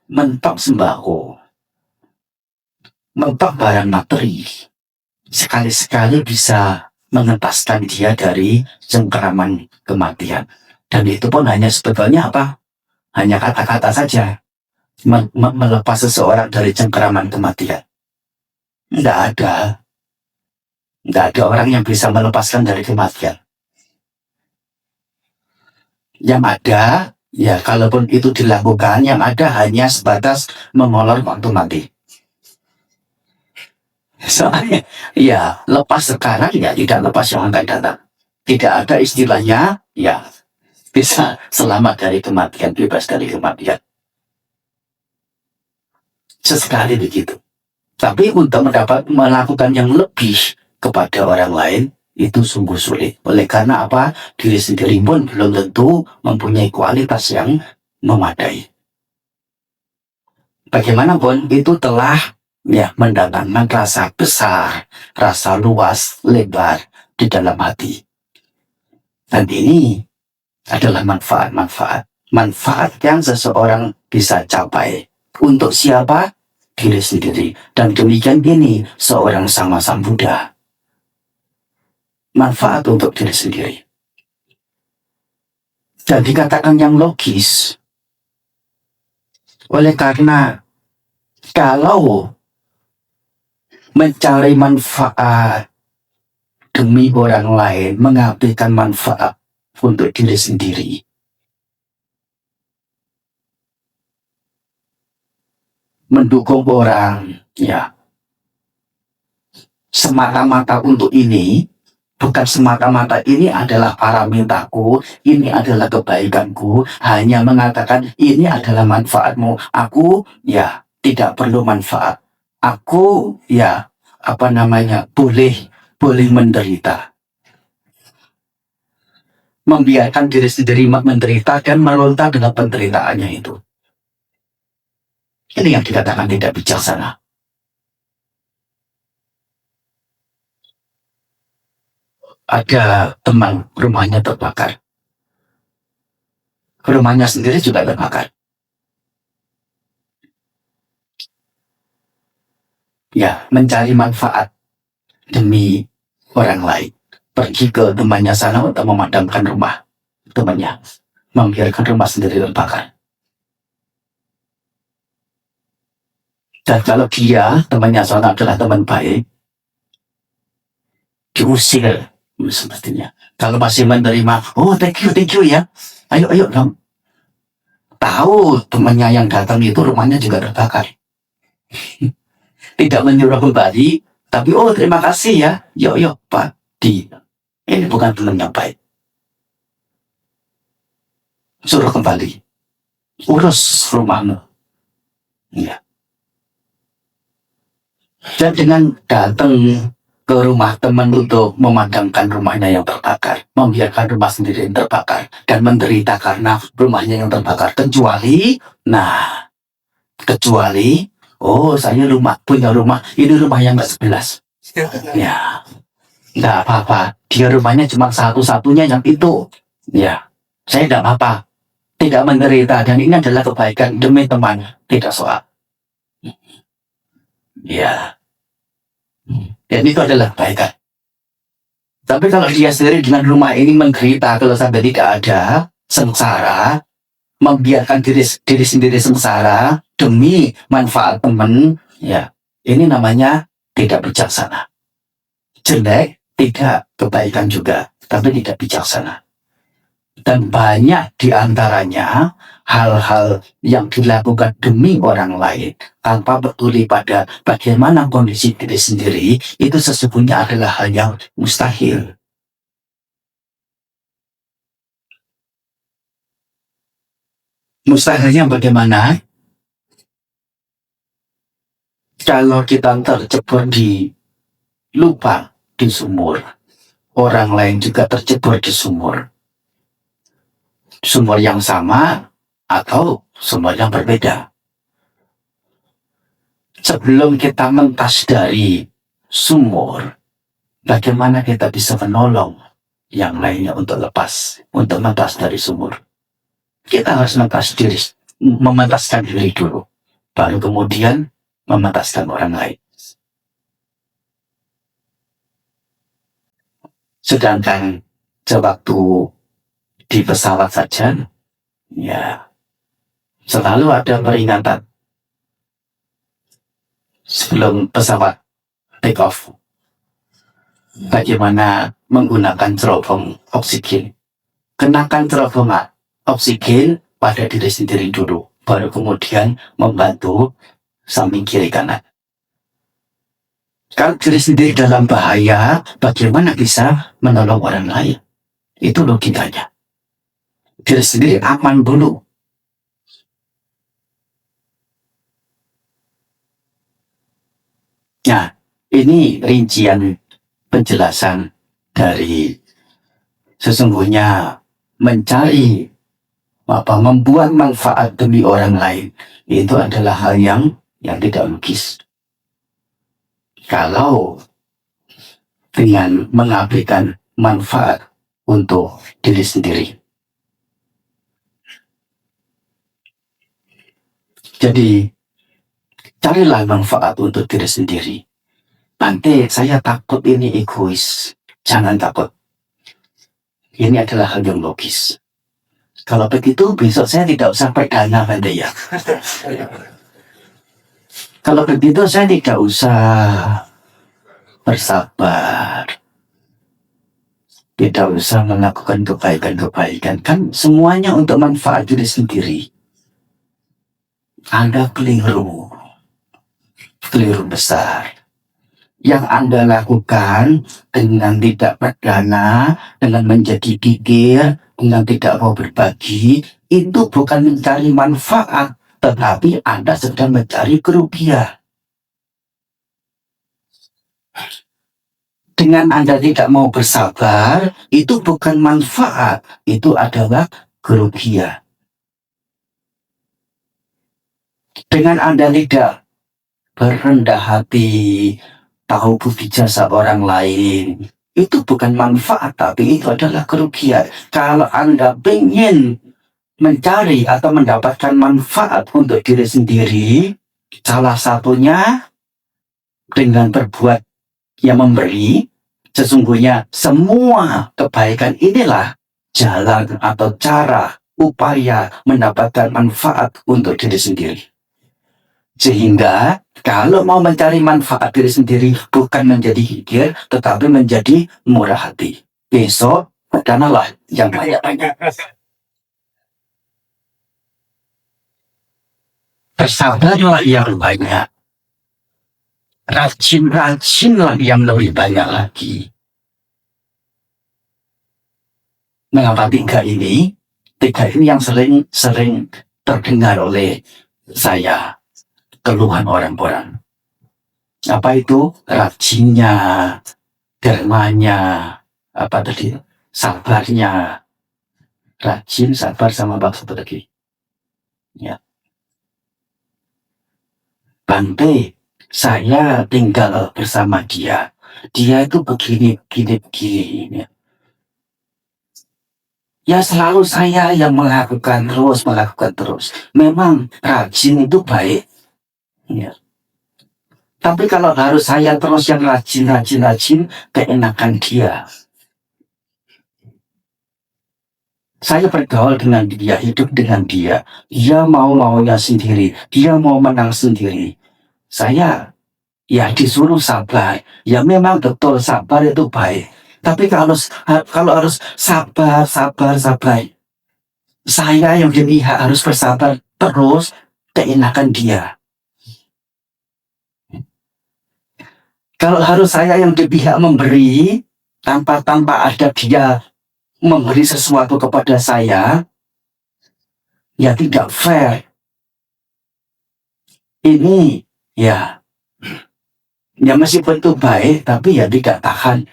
[SPEAKER 1] Mentok sembako, mentok barang materi. Sekali-sekali bisa mengentaskan dia dari cengkeraman kematian. Dan itu pun hanya sebetulnya apa? Hanya kata-kata saja. Melepas seseorang dari cengkeraman kematian. Tidak ada orang yang bisa melepaskan dari kematian. Yang ada, ya kalaupun itu dilakukan, yang ada hanya sebatas mengolor waktu mati. Soalnya, ya lepas sekarang, ya tidak lepas yang akan datang. Tidak ada istilahnya, ya bisa selamat dari kematian, bebas dari kematian. Sesekali begitu. Tapi untuk melakukan yang lebih kepada orang lain, itu sungguh sulit. Oleh karena apa? Diri sendiri pun belum tentu mempunyai kualitas yang memadai. Bagaimanapun itu telah mendatangkan rasa besar, rasa luas, lebar di dalam hati. Dan ini adalah manfaat yang seseorang bisa capai. Untuk siapa? Diri sendiri. Dan demikian gini seorang sama Sang Buddha. Manfaat untuk diri sendiri. Dan dikatakan yang logis. Oleh karena kalau mencari manfaat demi orang lain, mengabdikan manfaat untuk diri sendiri, mendukung orang, semata-mata untuk ini, bukan semata-mata ini adalah paramitaku, ini adalah kebaikanku, hanya mengatakan ini adalah manfaatmu, aku tidak perlu manfaat, aku boleh menderita, membiarkan diri sendiri menderita dan melontar dengan penderitaannya itu. Ini yang dikatakan tidak bijaksana. Ada teman rumahnya terbakar, rumahnya sendiri juga terbakar. Mencari manfaat demi orang lain, pergi ke temannya sana untuk memadamkan rumah temannya, membiarkan rumah sendiri terbakar. Dan kalau dia, temannya sana adalah teman baik, diusir sepertinya. Kalau masih menerima, oh thank you ya, ayo dong. Tahu temannya yang datang itu rumahnya juga terbakar. Tidak menyuruh kembali, Tapi oh terima kasih ya, yuk Pak Di, ini bukan teman yang baik, suruh kembali, urus rumahmu. Ya. Dan dengan datang ke rumah teman untuk memadamkan rumahnya yang terbakar, membiarkan rumah sendiri yang terbakar, dan menderita karena rumahnya yang terbakar. Kecuali, oh saya punya rumah, ini rumah yang ke-11. Ya, nggak apa-apa. Dia rumahnya cuma satu-satunya yang itu. Ya, saya nggak apa-apa. Tidak menderita, dan ini adalah kebaikan demi teman, tidak soal. Ya, dan itu adalah kebaikan. Tapi kalau dia sendiri dengan rumah ini menderita, kalau sampai tidak ada, sengsara, membiarkan diri sendiri sengsara demi manfaat teman, ya, ini namanya tidak bijaksana. Jelek, tidak, kebaikan juga, tapi tidak bijaksana. Dan banyak diantaranya hal-hal yang dilakukan demi orang lain tanpa peduli pada bagaimana kondisi diri sendiri, itu sesungguhnya adalah hal yang mustahil. Mustahilnya bagaimana? Kalau kita terjebur di lubang di sumur, orang lain juga terjebur di sumur. Sumur yang sama atau sumur yang berbeda. Sebelum kita mentas dari sumur, bagaimana kita bisa menolong yang lainnya untuk mentas dari sumur? Kita harus mementaskan diri dulu, baru kemudian mementaskan orang lain. Sedangkan sewaktu di pesawat saja, ya selalu ada peringatan sebelum pesawat take off. Bagaimana menggunakan teropong oksigen. Kenakan teropong oksigen pada diri sendiri dulu, baru kemudian membantu samping kiri kanan. Kalau diri sendiri dalam bahaya, bagaimana bisa menolong orang lain? Itu logikanya. Diri sendiri aman dulu. Nah, ini rincian penjelasan dari sesungguhnya mencari membuat manfaat demi orang lain itu adalah hal yang tidak logis. Kalau dengan mengabaikan manfaat untuk diri sendiri. Jadi, carilah manfaat untuk diri sendiri. Nanti saya takut ini egois. Jangan takut. Ini adalah hal yang logis. Kalau begitu, besok saya tidak usah perdana, Bante ya. Kalau begitu, saya tidak usah bersabar. Tidak usah melakukan kebaikan-kebaikan. Kan semuanya untuk manfaat diri sendiri. Anda keliru besar. Yang Anda lakukan dengan tidak berdana, dengan menjadi gigir, dengan tidak mau berbagi, itu bukan mencari manfaat, tetapi Anda sedang mencari kerugian. Dengan Anda tidak mau bersabar, itu bukan manfaat, itu adalah kerugian. Dengan Anda tidak berendah hati, tahu budi jasa orang lain, itu bukan manfaat, tapi itu adalah kerugian. Kalau Anda ingin mencari atau mendapatkan manfaat untuk diri sendiri, salah satunya dengan berbuat yang memberi, sesungguhnya semua kebaikan inilah jalan atau cara, upaya mendapatkan manfaat untuk diri sendiri. Sehingga kalau mau mencari manfaat diri sendiri bukan menjadi gigir, tetapi menjadi murah hati. Besok berdanalah yang banyak-banyak. Bersabarlah yang banyak. rajin-rajin lagi yang lebih banyak lagi. Mengapa tiga ini yang sering terdengar oleh saya, keluhan orang-orang. Apa itu? Rajinnya, dermanya, apa tadi? Sabarnya. Rajin, sabar, sama apa satu lagi? Ya. Bante, saya tinggal bersama dia. Dia itu begini, begini, begini. Ya selalu saya yang melakukan terus. Memang rajin itu baik. Ya. Tapi kalau harus saya terus yang rajin, keenakan dia. Saya bergaul dengan dia, hidup dengan dia. Dia mau-maunya sendiri. Dia mau menang sendiri. Saya ya disuruh sabar. Ya memang betul sabar itu baik. Tapi kalau harus sabar, saya yang jadi harus bersabar terus, keenakan dia. Kalau harus saya yang di pihak memberi, tanpa ada dia memberi sesuatu kepada saya, ya tidak fair. Ini ya meskipun itu baik, tapi ya tidak tahan.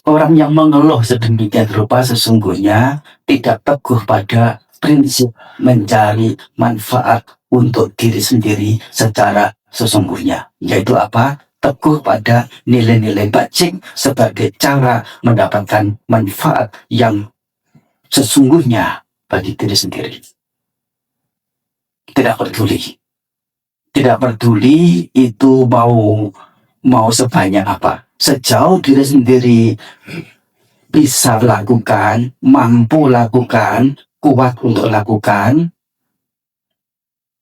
[SPEAKER 1] Orang yang mengeluh sedemikian rupa sesungguhnya tidak teguh pada prinsip mencari manfaat untuk diri sendiri secara sesungguhnya. Yaitu apa? Teguh pada nilai-nilai bajing sebagai cara mendapatkan manfaat yang sesungguhnya bagi diri sendiri. Tidak peduli itu mau sebanyak apa. Sejauh diri sendiri bisa lakukan, mampu lakukan, kuat untuk lakukan,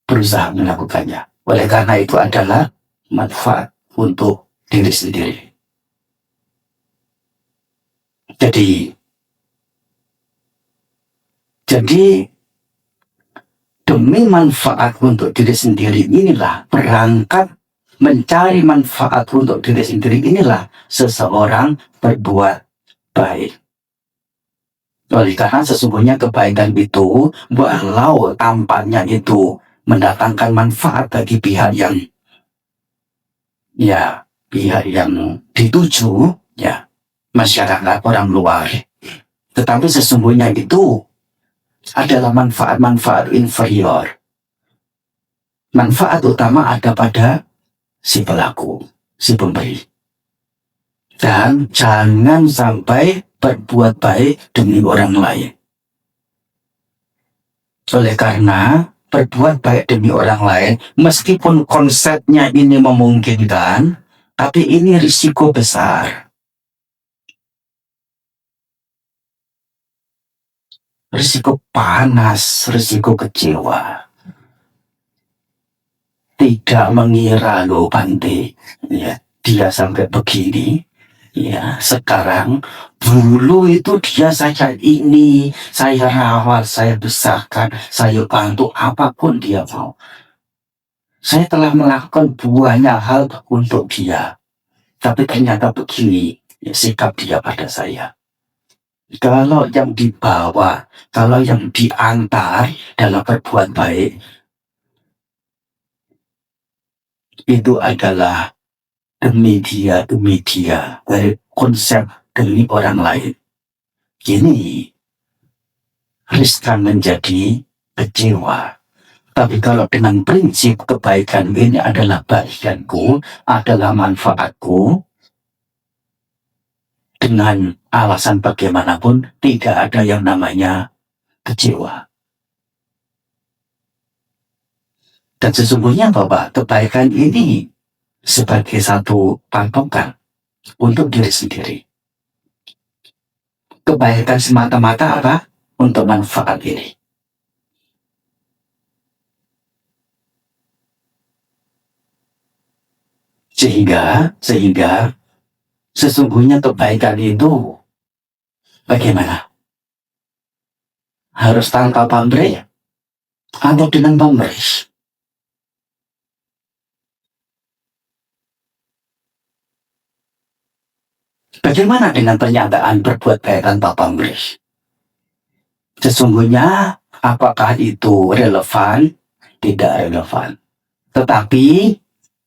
[SPEAKER 1] berusaha melakukannya. Oleh karena itu adalah manfaat untuk diri sendiri. Jadi demi manfaat untuk diri sendiri inilah perangkat mencari manfaat untuk diri sendiri inilah seseorang berbuat baik. Oleh karena sesungguhnya kebaikan itu walau tampaknya itu mendatangkan manfaat bagi pihak yang dituju, ya masyarakat, orang luar, tetapi sesungguhnya itu adalah manfaat inferior. Manfaat utama ada pada si pelaku, si pemberi. Dan jangan sampai berbuat baik demi orang lain. Oleh karena berbuat baik demi orang lain, meskipun konsepnya ini memungkinkan, tapi ini risiko besar. Risiko panas, risiko kecewa. Tidak mengira loh Bante, ya, dia sampai begini. Ya, sekarang dulu itu dia saya ini, saya rawat, saya besarkan, saya bantu apapun dia mau. Saya telah melakukan banyak hal untuk dia. Tapi ternyata begini ya, sikap dia pada saya. Kalau yang dibawa, kalau yang diantar dalam berbuat baik, itu adalah demi dia, dari konsep demi orang lain. Ini riskan menjadi kecewa. Tapi kalau dengan prinsip kebaikan ini adalah bagianku, adalah manfaatku, dengan alasan bagaimanapun tidak ada yang namanya kecewa. Dan sesungguhnya bahwa kebaikan ini sebagai satu patokan untuk diri sendiri. Kebaikan semata-mata apa? Untuk manfaat ini. Sehingga sesungguhnya kebaikan itu bagaimana? Harus tanpa pamrih atau dengan pamrih? Bagaimana dengan pernyataan berbuat baik tanpa pamrih? Sesungguhnya, apakah itu relevan? Tidak relevan. Tetapi,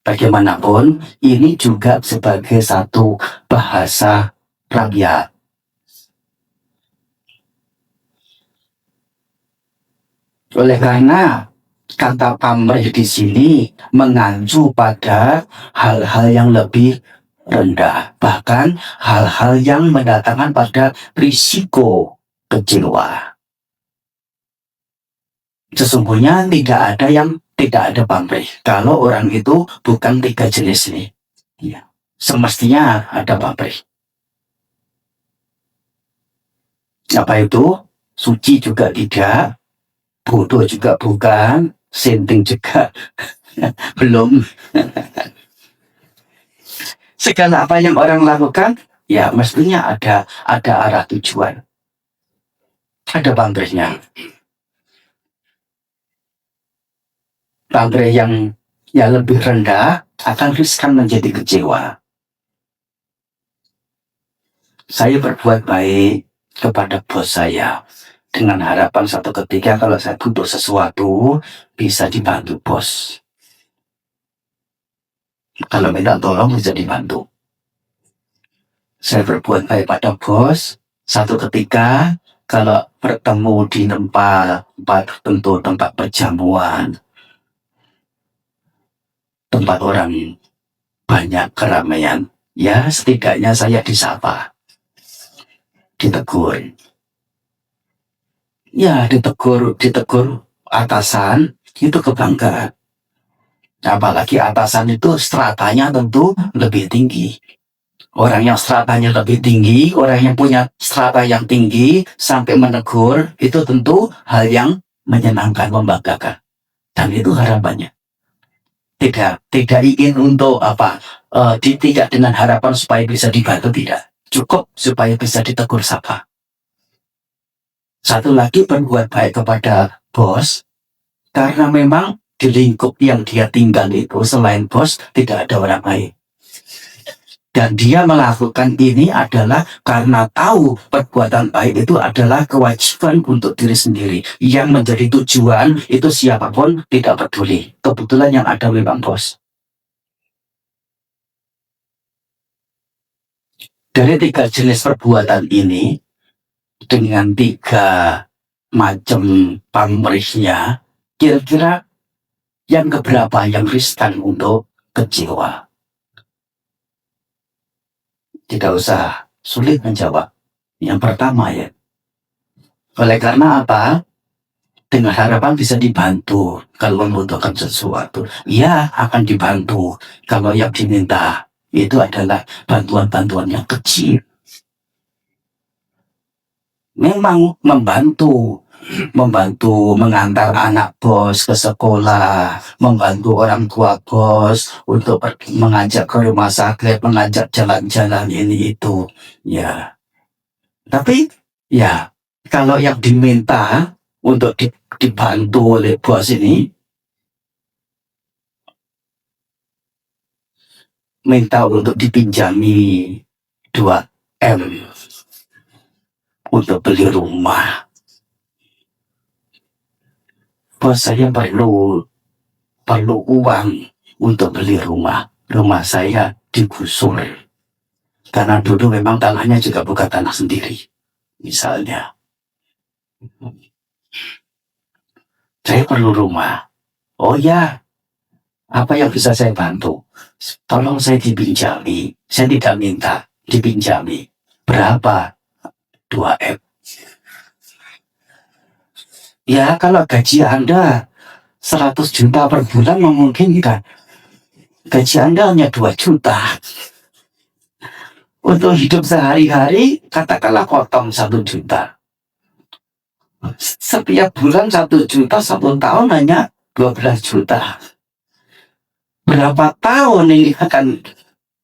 [SPEAKER 1] bagaimanapun, ini juga sebagai satu bahasa rakyat. Oleh karena kata pamrih di sini mengacu pada hal-hal yang lebih rendah, bahkan hal-hal yang mendatangkan pada risiko kecewa. Sesungguhnya tidak ada pamrih kalau orang itu bukan 3 jenis ini. Ya. Semestinya ada pamrih. Apa itu? Suci juga tidak, bodoh juga bukan, sinting juga belum. Segala apa yang orang lakukan, ya mestinya ada arah tujuan. Ada pamrihnya. Pamrih yang lebih rendah akan riskan menjadi kecewa. Saya berbuat baik kepada bos saya dengan harapan satu ketika kalau saya butuh sesuatu bisa dibantu bos. Kalau minta tolong bisa dibantu. Saya berbuat baik pada bos, satu ketika kalau bertemu di tempat tertentu, tempat perjamuan, tempat orang banyak keramaian, ya setidaknya saya disapa, ditegur. Ya ditegur atasan itu kebanggaan. Apalagi atasan itu stratanya tentu lebih tinggi. Orang yang stratanya lebih tinggi, orang yang punya strata yang tinggi sampai menegur, itu tentu hal yang menyenangkan, membanggakan. Dan itu harapannya. Tidak ingin untuk tidak dengan harapan supaya bisa dibantu, tidak. Cukup supaya bisa ditegur sapa. Satu lagi, berbuat baik kepada bos, karena memang di lingkup yang dia tinggal itu selain bos tidak ada orang lain. Dan dia melakukan ini adalah karena tahu perbuatan baik itu adalah kewajiban untuk diri sendiri. Yang menjadi tujuan itu siapapun tidak peduli. Kebetulan yang ada memang bos. Dari 3 jenis perbuatan ini, dengan 3 macam pamrihnya, kira-kira yang keberapa yang riskan untuk kecewa? Tidak usah sulit menjawab. Yang pertama ya. Oleh karena apa? Dengan harapan bisa dibantu kalau membutuhkan sesuatu. Ya akan dibantu kalau yang diminta itu adalah bantuan-bantuan yang kecil. Memang membantu mengantar anak bos ke sekolah, membantu orang tua bos untuk mengajak ke rumah sakit, mengajak jalan-jalan ini itu. Ya. Tapi ya kalau yang diminta untuk dibantu oleh bos ini, minta untuk dipinjami 2M untuk beli rumah. Bos saya perlu uang untuk beli rumah. Rumah saya digusur. Karena dulu memang tanahnya juga bukan tanah sendiri. Misalnya, saya perlu rumah. Oh ya, apa yang bisa saya bantu? Tolong saya dipinjami. Saya tidak minta, dipinjami. Berapa? 2M. Ya kalau gaji Anda 100 juta per bulan memungkinkan. Gaji Anda hanya 2 juta. Untuk hidup sehari-hari katakanlah potong 1 juta. Setiap bulan 1 juta, 1 tahun hanya 12 juta. Berapa tahun ini akan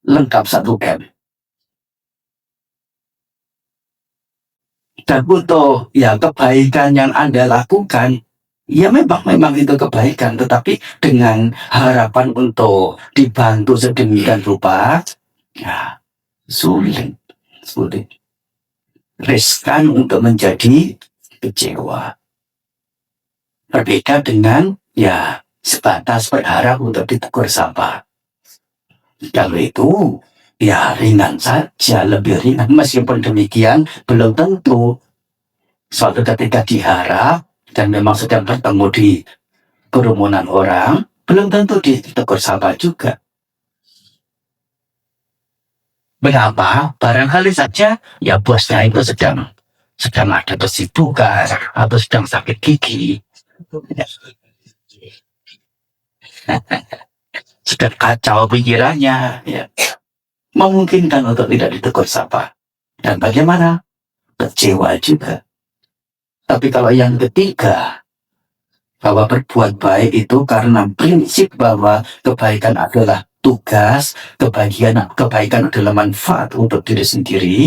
[SPEAKER 1] lengkap 1M? Dan untuk ya kebaikan yang Anda lakukan, ya memang itu kebaikan, tetapi dengan harapan untuk dibantu sedemikian rupa, ya sulit. sulit. Riskan untuk menjadi kecewa. Berbeda dengan ya sebatas berharap untuk ditegur sapa. Kalau itu ya ringan saja, lebih ringan. Meskipun demikian belum tentu suatu ketika diharap dan memang sedang bertemu di kerumunan orang, belum tentu ditegur sapa juga. Mengapa? Barangkali saja ya bosnya itu sedang ada kesibukan atau sedang sakit gigi. Sedang kacau pikirannya, ya. Memungkinkan untuk tidak ditegur sapa. Dan bagaimana? Kecewa juga. Tapi kalau yang ketiga, bahwa berbuat baik itu karena prinsip bahwa kebaikan adalah tugas, kebaikan adalah manfaat untuk diri sendiri.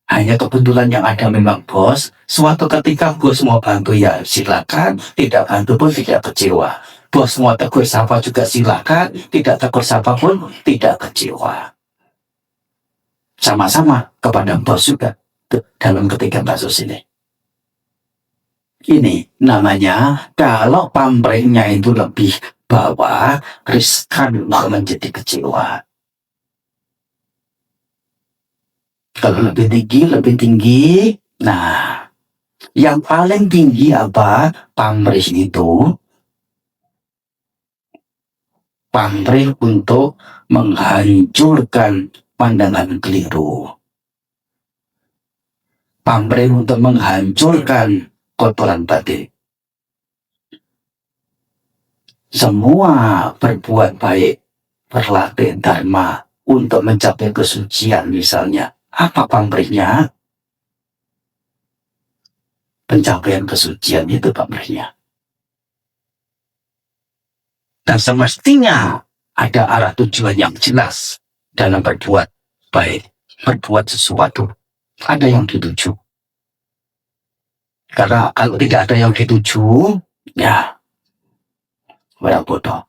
[SPEAKER 1] Hanya kebetulan yang ada memang bos. Suatu ketika bos mau bantu ya silakan, tidak bantu pun tidak kecewa. Bos mau tegur sapa juga silakan, tidak tegur sapa pun tidak kecewa. Sama-sama kepada bos juga dalam ketiga kasus ini. Ini namanya kalau pamrihnya itu lebih bawah, riskan menjadi kecewa. Kalau lebih tinggi, nah, yang paling tinggi apa? Pamrih itu pamrih untuk menghancurkan pandangan keliru. Pamrih untuk menghancurkan kotoran batin. Semua berbuat baik, berlatih dharma untuk mencapai kesucian misalnya. Apa pamrihnya? Pencapaian kesucian itu pamrihnya. Dan semestinya ada arah tujuan yang jelas dalam berbuat baik, berbuat sesuatu. Ada yang dituju. Karena kalau tidak ada yang dituju, ya orang bodoh,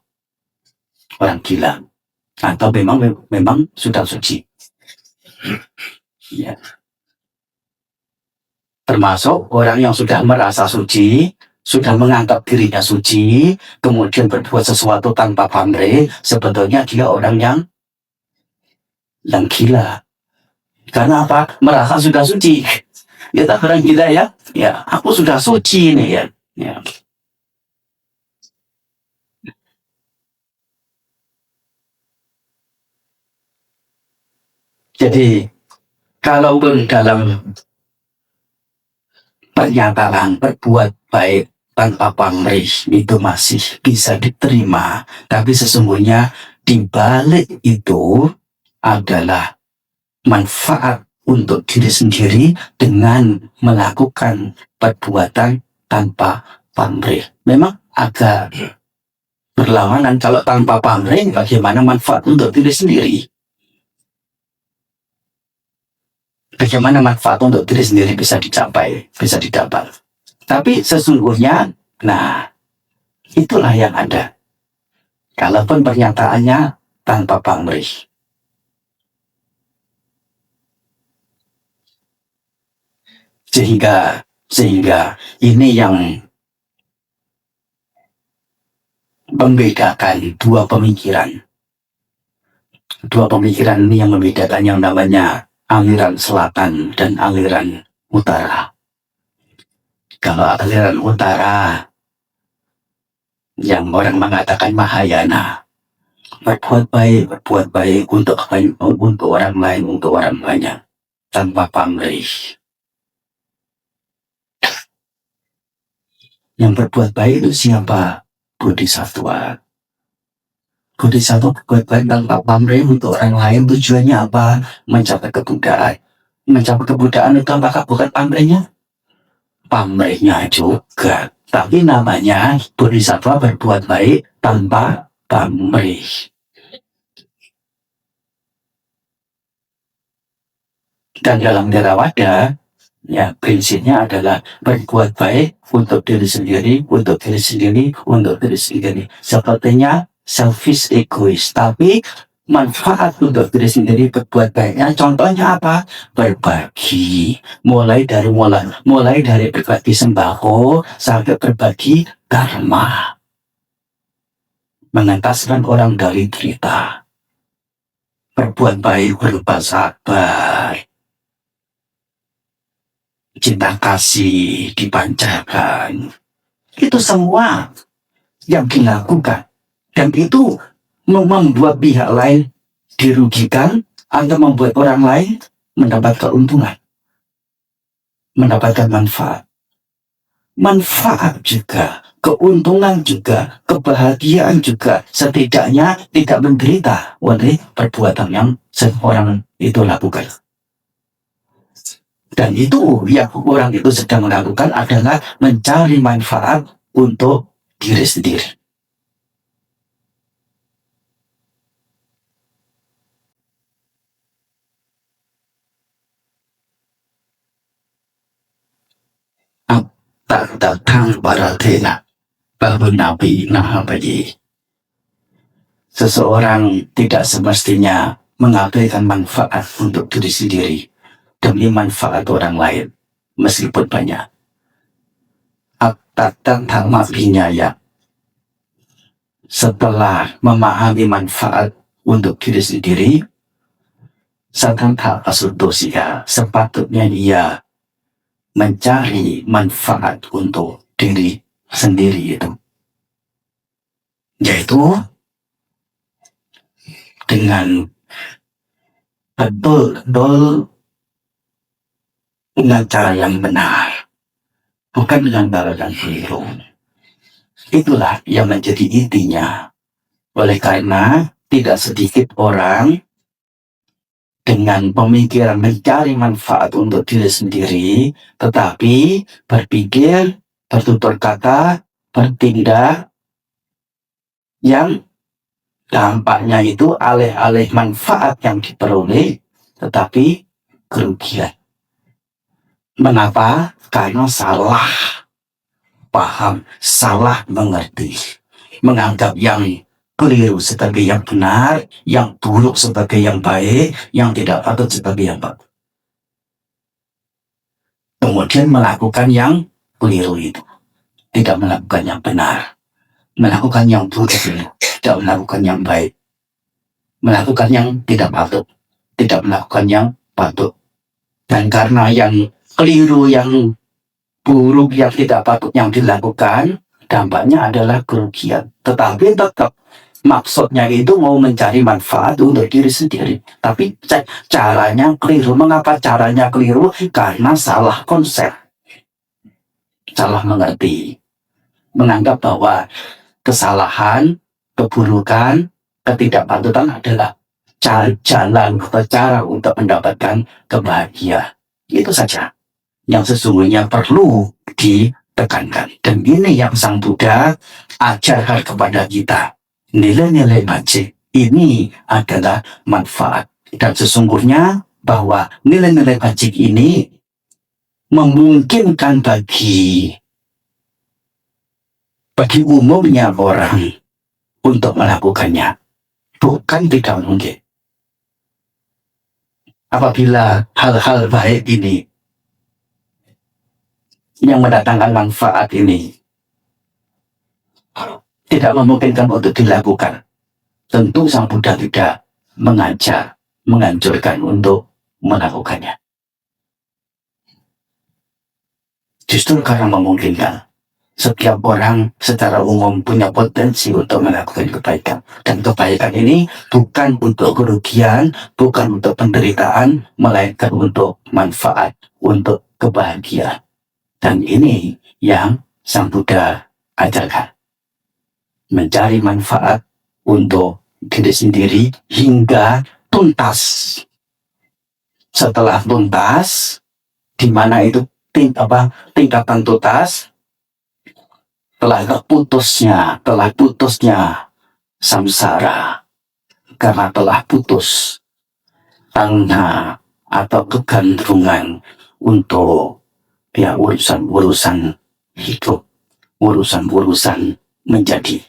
[SPEAKER 1] orang gila, atau memang sudah suci. Ya. Termasuk orang yang sudah merasa suci, sudah menganggap dirinya suci, kemudian berbuat sesuatu tanpa pamrih, sebetulnya dia orang yang gila. Karena apa? Merasa sudah suci. Ya tak orang gila ya. Ya, aku sudah suci ini ya. Ya. Jadi, kalaupun dalam pernyataan berbuat baik tanpa pamrih itu masih bisa diterima, tapi sesungguhnya di balik itu adalah manfaat untuk diri sendiri dengan melakukan perbuatan tanpa pamrih. Memang agak berlawanan. Kalau tanpa pamrih, bagaimana manfaat untuk diri sendiri? Bagaimana manfaat untuk diri sendiri bisa dicapai, bisa didapat. Tapi sesungguhnya, nah, itulah yang ada. Kalaupun pernyataannya tanpa pamrih. Sehingga ini yang membedakan dua pemikiran. Dua pemikiran ini yang membedakan yang namanya aliran selatan dan aliran utara. Kalau aliran utara yang orang mengatakan Mahayana, berbuat baik untuk orang lain, untuk orang banyak, tanpa pamrih. Yang berbuat baik itu siapa? Bodhisattva. Bodhisattva berbuat baik tanpa pamrih untuk orang lain, tujuannya apa? Mencapai kebudayaan. Mencapai kebudayaan itu apakah bukan pamrihnya? Pamrihnya juga. Tapi namanya Bodhisattva berbuat baik tanpa pamrih. Dan dalam Theravada, ya prinsipnya adalah berbuat baik untuk diri sendiri, untuk diri sendiri, untuk diri sendiri. Sepertinya selfish, egois, tapi manfaat untuk diri sendiri, berbuat baiknya. Contohnya apa? Berbagi. Mulai dari berbagi sembako sampai berbagi dharma. Mengentaskan orang dari derita. Berbuat baik berupa sabar. Cinta kasih dipancarkan. Itu semua yang dilakukan. Dan itu membuat pihak lain dirugikan atau membuat orang lain mendapat keuntungan, mendapatkan manfaat. Manfaat juga, keuntungan juga, kebahagiaan juga, setidaknya tidak menderita oleh perbuatan yang seorang itu lakukan. Dan itu yang orang itu sedang melakukan adalah mencari manfaat untuk diri sendiri. Tak datang pada tena baru Nabi Nabi. Seseorang tidak semestinya mengabaikan manfaat untuk diri sendiri demi manfaat orang lain, meskipun banyak. Datang dharma binyaya. Setelah memahami manfaat untuk diri sendiri, sedang tak asudosiya, sepatutnya ia mencari manfaat untuk diri sendiri itu. Yaitu dengan betul-betul dengan cara yang benar, bukan dengan cara yang keliru. Itulah yang menjadi intinya. Oleh karena tidak sedikit orang dengan pemikiran mencari manfaat untuk diri sendiri, tetapi berpikir, bertutur kata, bertindak yang dampaknya itu alih-alih manfaat yang diperoleh, tetapi kerugian. Mengapa? Karena salah paham, salah mengerti, menganggap yang keliru sebagai yang benar, yang buruk sebagai yang baik, yang tidak patut sebagai yang baik. Kemudian melakukan yang keliru itu, tidak melakukan yang benar, melakukan yang buruk itu, tidak melakukan yang baik, melakukan yang tidak patut, tidak melakukan yang patut. Dan karena yang keliru, yang buruk, yang tidak patut yang dilakukan, dampaknya adalah kerugian. Tetapi tetap maksudnya itu mau mencari manfaat untuk diri sendiri. Tapi caranya keliru. Mengapa caranya keliru? Karena salah konsep. Salah mengerti. Menganggap bahwa kesalahan, keburukan, ketidakpatutan adalah jalan atau cara untuk mendapatkan kebahagiaan. Itu saja yang sesungguhnya perlu ditekankan. Dan ini yang Sang Buddha ajarkan kepada kita. Nilai-nilai bajik ini adalah manfaat. Dan sesungguhnya bahwa nilai-nilai bajik ini memungkinkan bagi umumnya orang untuk melakukannya. Bukan tidak mungkin. Apabila hal-hal baik ini yang mendatangkan manfaat ini tidak memungkinkan untuk dilakukan, tentu Sang Buddha tidak menganjurkan untuk melakukannya. Justru karena memungkinkan, setiap orang secara umum punya potensi untuk melakukan kebaikan. Dan kebaikan ini bukan untuk kerugian, bukan untuk penderitaan, melainkan untuk manfaat, untuk kebahagiaan. Dan ini yang Sang Buddha ajarkan. Mencari manfaat untuk diri sendiri hingga tuntas. Setelah tuntas, di mana itu tingkatan tuntas, telah putusnya samsara, karena telah putus tanha atau kegandrungan untuk urusan-urusan hidup, urusan-urusan menjadi.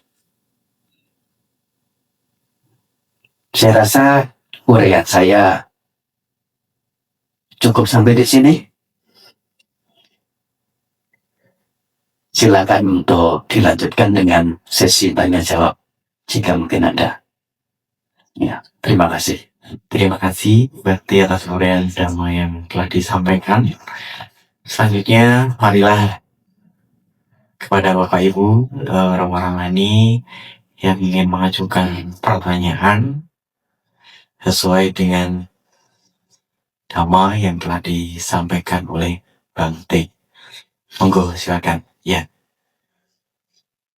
[SPEAKER 1] Saya rasa uraian saya cukup sampai di sini. Silakan untuk dilanjutkan dengan sesi tanya jawab jika mungkin ada. Ya, terima kasih.
[SPEAKER 2] Terima kasih Bakti atas uraian damai yang telah disampaikan. Selanjutnya, marilah kepada Bapak Ibu orang-orang ini yang ingin mengajukan pertanyaan sesuai dengan dhamma yang telah disampaikan oleh Bang T. Monggo, silakan. Ya,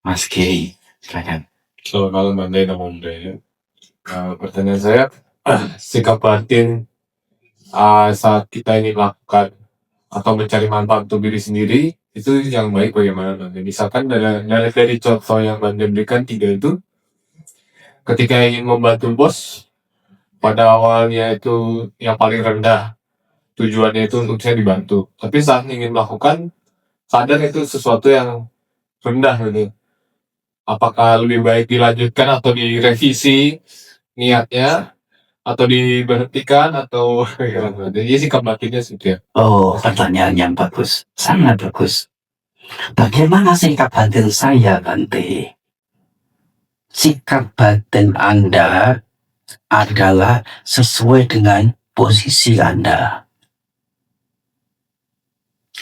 [SPEAKER 2] Mas Giri, silakan.
[SPEAKER 3] Selamat malam Bante, Namo Buddhaya. Pertanyaan saya, sikap batin saat kita ini melakukan atau mencari manfaat untuk diri sendiri, itu yang baik bagaimana Bante? Misalkan dari contoh yang Bante berikan 3 itu, ketika ingin membantu bos, pada awalnya itu yang paling rendah, tujuannya itu untuk saya dibantu. Tapi saat ingin melakukan, sadar itu sesuatu yang rendah gitu. Apakah lebih baik dilanjutkan atau direvisi niatnya, atau diberhentikan, atau jadi sikap batinnya seperti ya.
[SPEAKER 1] Oh, pertanyaan yang bagus, sangat bagus. Bagaimana sikap batin saya, Bante? Sikap batin Anda adalah sesuai dengan posisi Anda,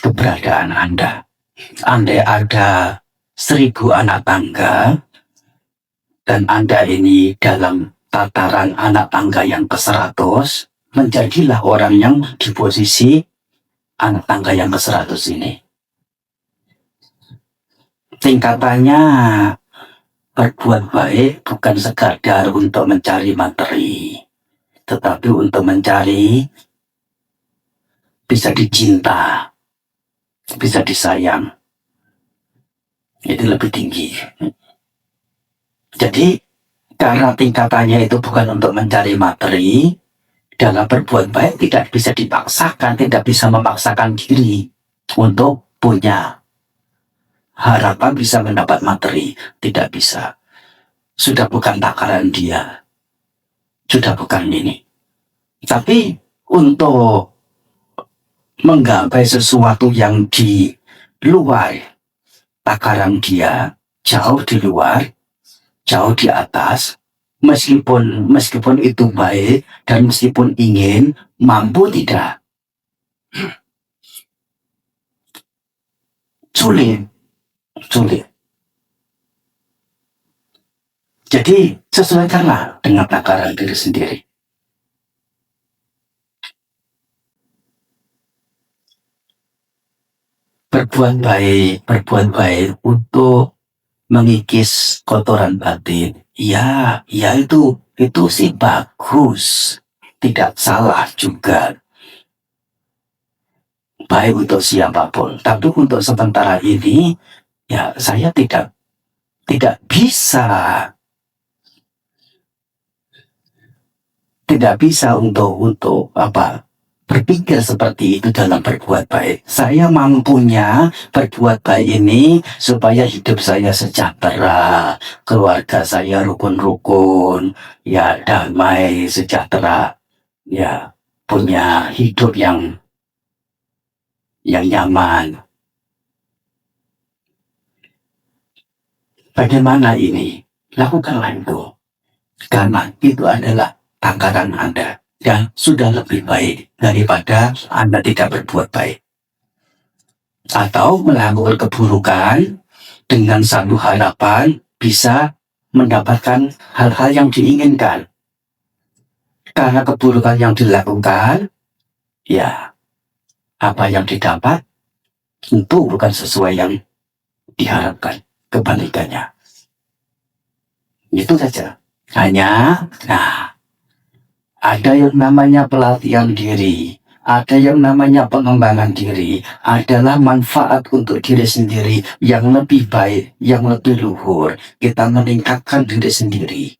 [SPEAKER 1] keberadaan Anda. Andai ada 1000 anak tangga, dan Anda ini dalam tataran anak tangga yang ke-100, menjadilah orang yang di posisi anak tangga yang ke-100 ini. Tingkatannya berbuat baik bukan sekadar untuk mencari materi, tetapi untuk mencari bisa dicinta, bisa disayang. Itu lebih tinggi. Jadi karena tingkatannya itu bukan untuk mencari materi, dalam berbuat baik tidak bisa dipaksakan, tidak bisa memaksakan diri untuk punya harapan bisa mendapat materi, tidak bisa. Sudah bukan takaran dia, sudah bukan ini. Tapi untuk menggapai sesuatu yang di luar takaran dia, jauh di luar, jauh di atas, meskipun itu baik dan meskipun ingin, mampu tidak, sulit. Jadi sesuaikanlah dengan takaran diri sendiri. Berbuat baik untuk mengikis kotoran batin. Ya itu sih bagus, tidak salah juga. Baik untuk siapapun. Tapi untuk sementara ini, ya saya tidak bisa untuk berpikir seperti itu dalam berbuat baik. Saya mampunya berbuat baik ini supaya hidup saya sejahtera, keluarga saya rukun-rukun, ya damai, sejahtera, ya punya hidup yang nyaman. Bagaimana ini? Lakukanlah itu. Karena itu adalah takaran Anda. Dan sudah lebih baik daripada Anda tidak berbuat baik. Atau melakukan keburukan dengan satu harapan bisa mendapatkan hal-hal yang diinginkan. Karena keburukan yang dilakukan, ya apa yang didapat tentu bukan sesuai yang diharapkan, kebalikannya. Itu saja. Hanya, ada yang namanya pelatihan diri, ada yang namanya pengembangan diri, adalah manfaat untuk diri sendiri yang lebih baik, yang lebih luhur. Kita meningkatkan diri sendiri,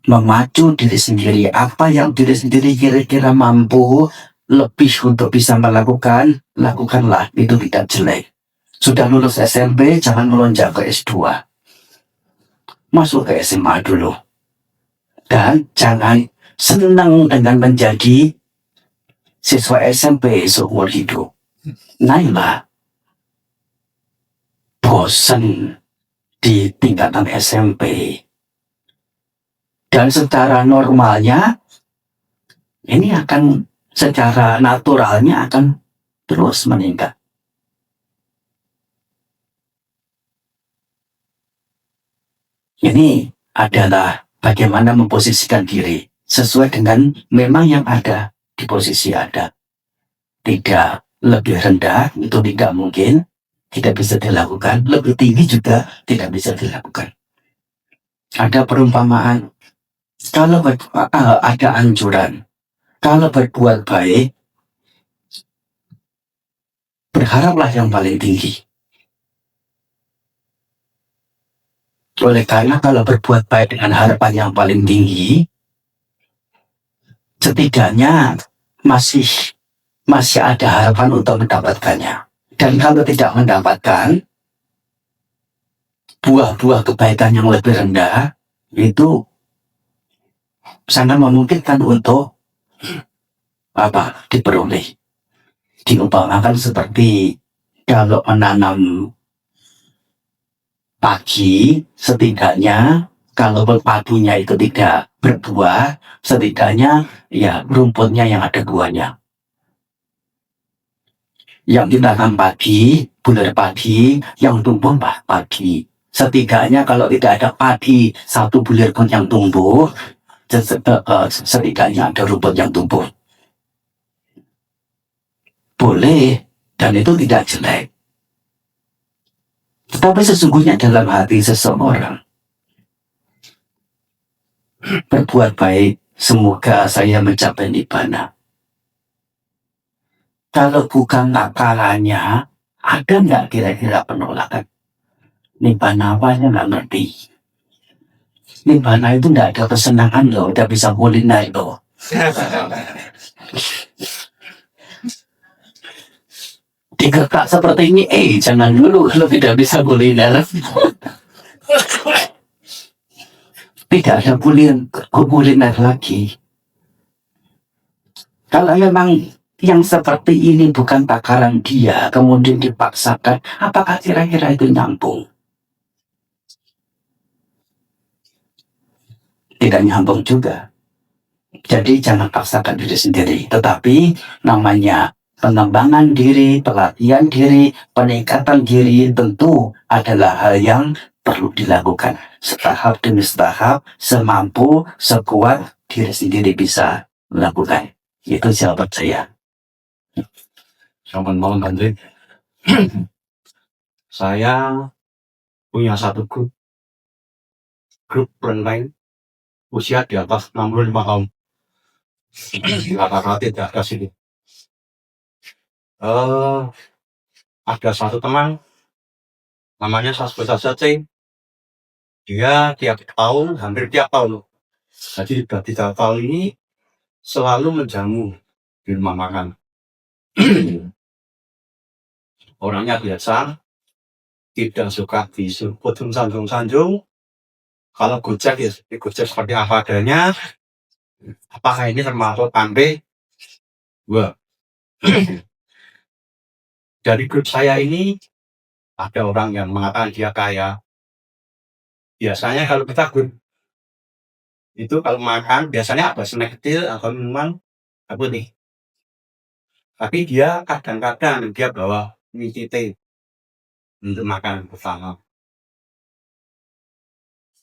[SPEAKER 1] memacu diri sendiri, apa yang diri sendiri kira-kira mampu lebih untuk bisa melakukan, lakukanlah, itu tidak jelek. Sudah lulus SMP, jangan melonjak ke S2. Masuk ke SMA dulu. Dan jangan senang dengan menjadi siswa SMP seumur hidup. Naila bosan di tingkatan SMP. Dan secara normalnya, ini akan secara naturalnya akan terus meningkat. Ini adalah bagaimana memposisikan diri sesuai dengan memang yang ada di posisi Anda. Tidak lebih rendah, itu tidak mungkin, tidak bisa dilakukan. Lebih tinggi juga tidak bisa dilakukan. Ada perumpamaan, kalau ada anjuran, kalau berbuat baik, berharaplah yang paling tinggi. Oleh karena kalau berbuat baik dengan harapan yang paling tinggi, setidaknya masih ada harapan untuk mendapatkannya. Dan kalau tidak mendapatkan buah-buah kebaikan yang lebih rendah, itu sangat memungkinkan untuk diperoleh. Diumpamakan seperti kalau menanam padi, setidaknya kalau padunya itu tidak berbuah, setidaknya ya rumputnya yang ada buahnya. Yang ditanam padi, bulir padi, yang tumbuh padi. Setidaknya kalau tidak ada padi, satu bulir pun yang tumbuh, setidaknya ada rumput yang tumbuh. Boleh, dan itu tidak jelek. Tetapi sesungguhnya dalam hati seseorang berbuat baik, semoga saya mencapai nibbana. Kalau bukan nakalannya, ada nggak kira-kira penolakan? Nibbana apanya nggak ngerti. Nibbana itu nggak ada kesenangan loh, udah bisa kuliner loh. Digertak seperti ini, jangan dulu kalau tidak bisa kuliner. Tidak ada kuliner lagi. Kalau memang yang seperti ini bukan takaran dia, kemudian dipaksakan, apakah kira-kira itu nyambung? Tidak nyambung juga. Jadi jangan paksakan diri sendiri. Tetapi namanya pengembangan diri, pelatihan diri, peningkatan diri tentu adalah hal yang perlu dilakukan. Setahap demi setahap, semampu, sekuat diri sendiri bisa melakukan. Itu jawaban saya.
[SPEAKER 2] Selamat malam Andre. Saya punya satu grup online usia di atas 65 tahun. Rata-rata di atas ini. Ada satu teman namanya Sasbeta Sace. Dia hampir tiap tahun. Jadi di 3 tahun ini selalu menjamu di rumah makan. Orangnya biasa, tidak suka disebut sanjung-sanjung. Kalau gojek ya gojek seperti apa adanya. Apakah ini termasuk pandai? Wah. Dari grup saya ini ada orang yang mengatakan dia kaya. Biasanya kalau kita grup itu kalau makan biasanya ada snack kecil atau minuman apa nih. Tapi dia kadang-kadang dia bawa mie tete untuk makan bersama.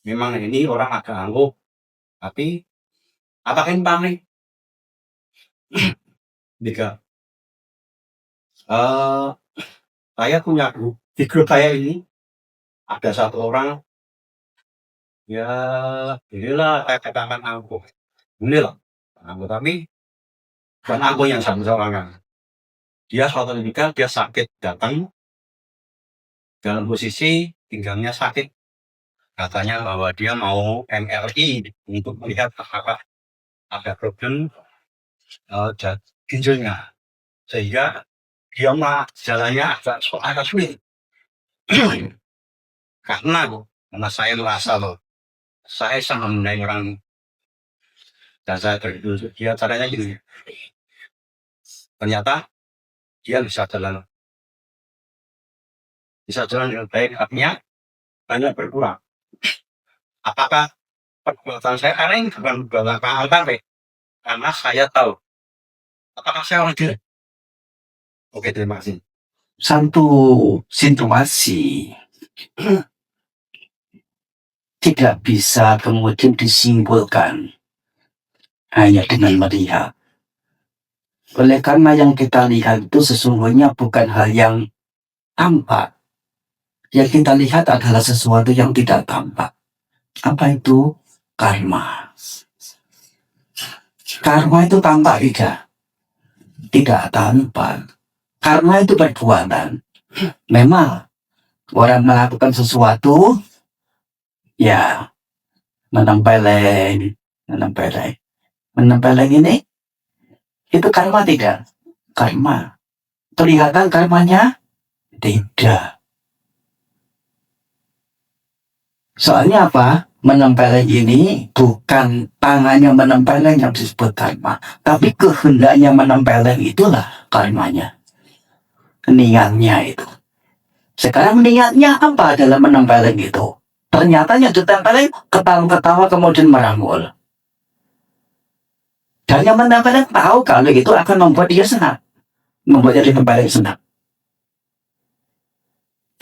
[SPEAKER 2] Memang ini orang agak angguk, tapi apakah ini panik? Tidak. Saya punya grup. Di grup saya ini ada satu orang, ya inilah saya katakan angguk. Inilah angguk, tapi bukan angguk yang sama-sama. Dia suatu ketika dia sakit datang dalam posisi pinggangnya sakit. Katanya bahwa dia mau MRI untuk melihat apakah ada problem ginjalnya, sehingga dia mah jalannya agak sulit. karena saya merasa loh, saya sangat mengenai orang Dan saya terjun dia caranya gini. Ternyata dia bisa jalan dengan baik, artinya banyak berkurang. Apakah perbuatan saya karena ini bukan apa karena saya tahu apakah saya orang jelek. Oke, terima kasih.
[SPEAKER 1] Satu situasi tidak bisa kemudian disimpulkan hanya dengan melihat. Oleh karena yang kita lihat itu sesungguhnya bukan hal yang tampak. Yang kita lihat adalah sesuatu yang tidak tampak. Apa itu? Karma. Karma itu tampak tidak? Tidak tampak. Karma itu perbuatan. Memang orang melakukan sesuatu, ya menempeleng ini, itu karma tidak? Karma. Kelihatan karmanya? Tidak. Soalnya apa? Menempeleng ini bukan tangannya menempeleng yang disebut karma, tapi kehendaknya menempeleng itulah karmanya. Niatnya itu. Sekarang niatnya apa dalam menempeleng itu? Ternyata yang ditempeleng ketawa-ketawa kemudian merangkul. Dan yang menempeleng tahu kalau itu akan membuat dia senang, membuat dia ditempeleng senang.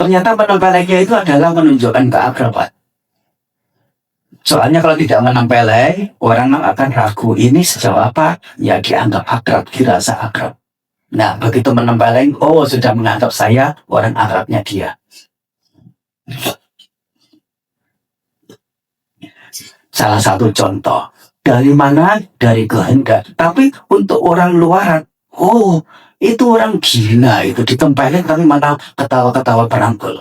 [SPEAKER 1] Ternyata menempelengnya itu adalah menunjukkan keakraban. Soalnya kalau tidak menempeleng, orang akan ragu ini sejauh apa, ya dianggap akrab, dirasa akrab. Nah, begitu menempeleng, oh sudah menganggap saya orang akrabnya dia. Salah satu contoh. Dari mana? Dari kehendak. Tapi untuk orang luaran, oh itu orang gila itu ditempeleng tapi malah ketawa-ketawa perangkul.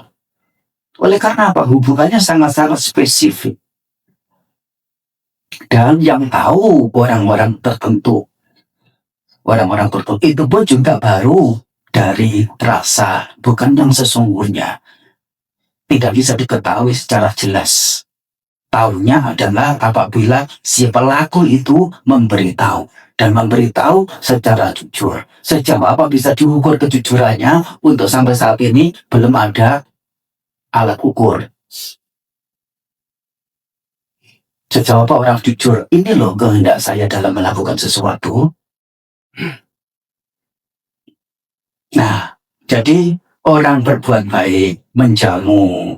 [SPEAKER 1] Oleh karena apa? Hubungannya sangat-sangat spesifik. Dan yang tahu orang-orang tertentu itu pun juga baru dari rasa, bukan yang sesungguhnya. Tidak bisa diketahui secara jelas. Taunya adalah apabila si pelaku itu memberitahu, dan memberitahu secara jujur. Sejauh apa bisa diukur kejujurannya, untuk sampai saat ini belum ada alat ukur. Sejauh apa orang jujur, ini loh kehendak saya dalam melakukan sesuatu. Nah, jadi orang berbuat baik, menjamu.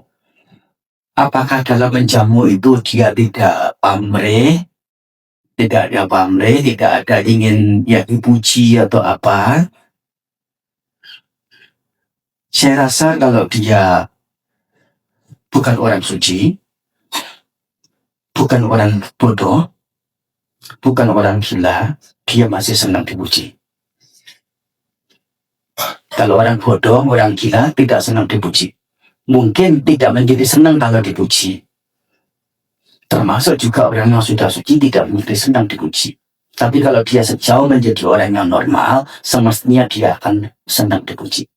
[SPEAKER 1] Apakah dalam menjamu itu dia tidak pamrih? Tidak ada pamrih, tidak ada ingin ya dipuji atau apa? Saya rasa kalau dia bukan orang suci, bukan orang bodoh, bukan orang gila, dia masih senang dipuji. Kalau orang bodoh, orang gila tidak senang dipuji. Mungkin tidak menjadi senang kalau dipuji. Termasuk juga orang yang sudah suci tidak menjadi senang dipuji. Tapi kalau dia sejauh menjadi orang yang normal, semestinya dia akan senang dipuji.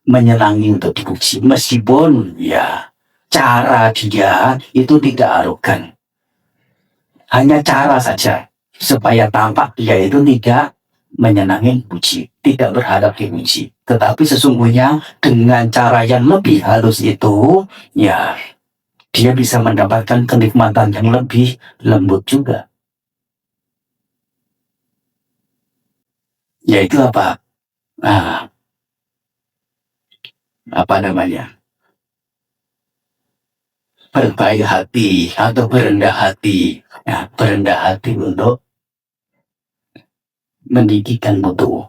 [SPEAKER 1] Menyenangi untuk dipuji. Meskipun ya cara dia itu tidak arogan. Hanya cara saja. Supaya tampak dia itu tidak menyenangi puji, tidak berharap dipuji. Tetapi sesungguhnya dengan cara yang lebih halus itu, ya dia bisa mendapatkan kenikmatan yang lebih lembut juga. Yaitu apa? Apa namanya? Berbaik hati atau berendah hati. Ya, berendah hati untuk mendidikan mutu.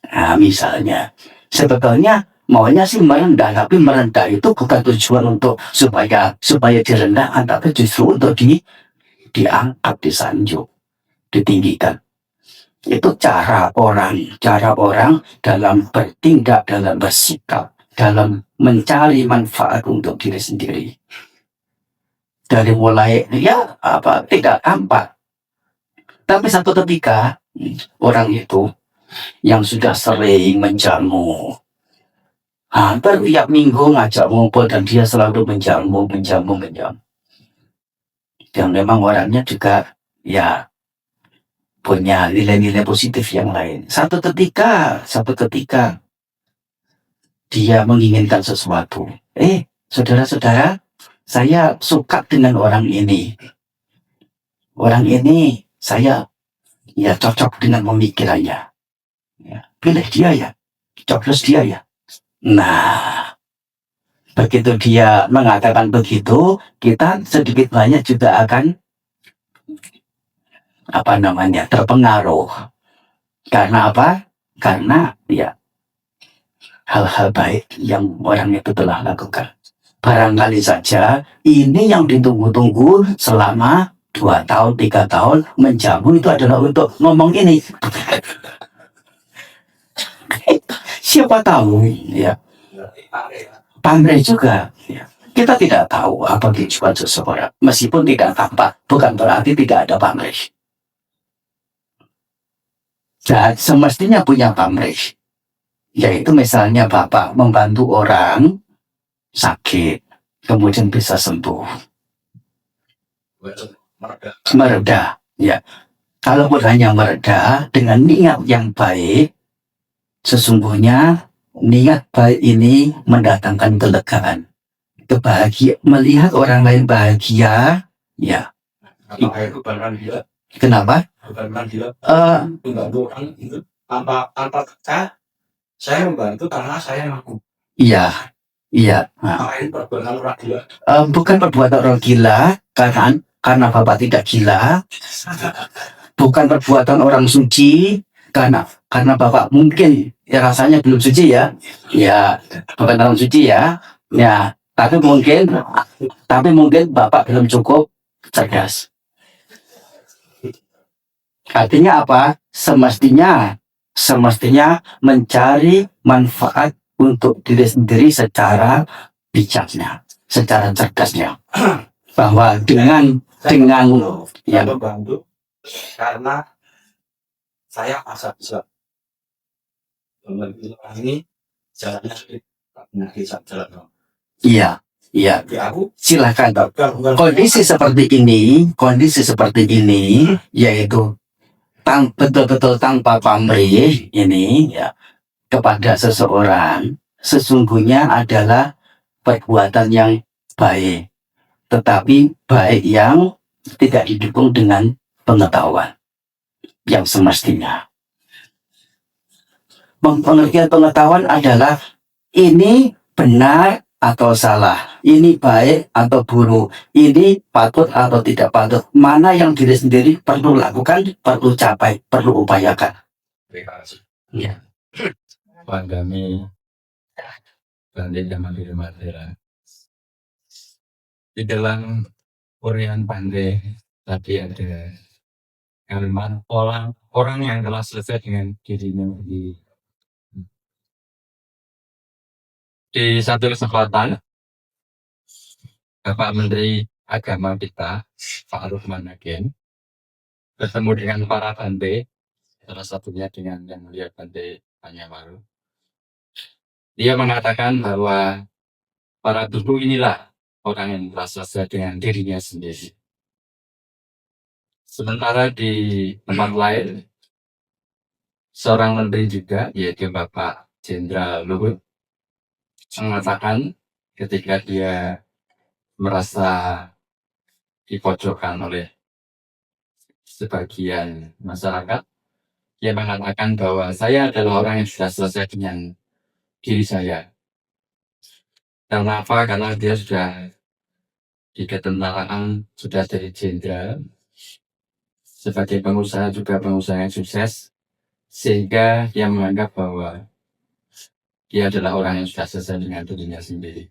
[SPEAKER 1] Nah, misalnya, sebetulnya maunya sih merendah, tapi merendah itu bukan tujuan untuk supaya direndahkan, tapi justru untuk diangkat, disanjung, ditinggikan. Itu cara orang dalam bertindak, dalam bersikap, dalam mencari manfaat untuk diri sendiri. Dari mulai tidak tampak, tapi satu ketika orang itu yang sudah sering menjamu, hampir tiap minggu ngajak ngumpul, dan dia selalu menjamu. Dan memang orangnya juga ya punya nilai-nilai positif yang lain. Satu ketika dia menginginkan sesuatu. Saudara-saudara, saya suka dengan orang ini. Orang ini saya cocok dengan pemikirannya. Ya, pilih dia ya, coblos dia ya. Nah, begitu dia mengatakan begitu, kita sedikit banyak juga akan terpengaruh. Karena apa? Karena ya hal-hal baik yang orang itu telah lakukan. Barangkali saja ini yang ditunggu-tunggu selama 2 tahun, 3 tahun menjamu itu adalah untuk ngomong ini. Siapa tahu ya, pamrih juga ya. Kita tidak tahu apa tujuan seseorang. Meskipun tidak tampak, bukan berarti tidak ada pamrih. Dan semestinya punya pamrih. Yaitu misalnya Bapak membantu orang sakit, kemudian bisa sembuh. Mereda, ya. Kalaupun hanya mereda dengan niat yang baik, sesungguhnya niat baik ini mendatangkan kelegaan. Kebahagiaan, melihat orang lain bahagia, ya. Kenapa?
[SPEAKER 2] Membantu orang itu tanpa kerja, saya membantu karena saya mampu.
[SPEAKER 1] Iya. Nah,
[SPEAKER 2] Ini perbuatan orang gila.
[SPEAKER 1] bukan perbuatan orang gila, karena Bapak tidak gila. Bukan perbuatan orang suci, karena Bapak mungkin ya rasanya belum suci ya. Ya, bukan orang suci ya. Ya, tapi mungkin Bapak belum cukup cerdas. Artinya apa? Semestinya mencari manfaat untuk diri sendiri secara bijaknya, secara cerdasnya. Bahwa dengan
[SPEAKER 2] yang membantu karena saya masa bisa membantu orang ini jalannya sulit, bisa jalan.
[SPEAKER 1] Iya.
[SPEAKER 2] Ya aku
[SPEAKER 1] Silakan. Kondisi seperti ini, yaitu betul-betul tanpa pamrih ini ya kepada seseorang, sesungguhnya adalah perbuatan yang baik, tetapi baik yang tidak didukung dengan pengetahuan yang semestinya. Pengertian pengetahuan adalah ini benar atau salah, ini baik atau buruk, ini patut atau tidak patut, mana yang diri sendiri perlu lakukan, perlu capai, perlu upayakan. Ya.
[SPEAKER 4] Pandemi Pandai zaman di Madura. Di dalam Korean Pandai tadi ada kalimat orang yang telah selesai dengan dirinya sendiri. Di satu kesempatan, Bapak Menteri Agama kita, Pak Lukman Hakim, bertemu dengan para Pandai, salah satunya dengan Yang Mulia Pandai Panyawaru. Dia mengatakan bahwa para guru inilah orang yang telah selesai dengan dirinya sendiri. Sementara di tempat lain, seorang menteri juga, yaitu Bapak Jenderal Luhut, mengatakan ketika dia merasa dipojokkan oleh sebagian masyarakat, dia mengatakan bahwa saya adalah orang yang sudah selesai dengan diri saya. Karena apa? Karena dia sudah di ketentaraan, sudah jadi jenderal, sebagai pengusaha juga pengusaha yang sukses, sehingga dia menganggap bahwa dia adalah orang yang sudah selesai dengan dirinya sendiri.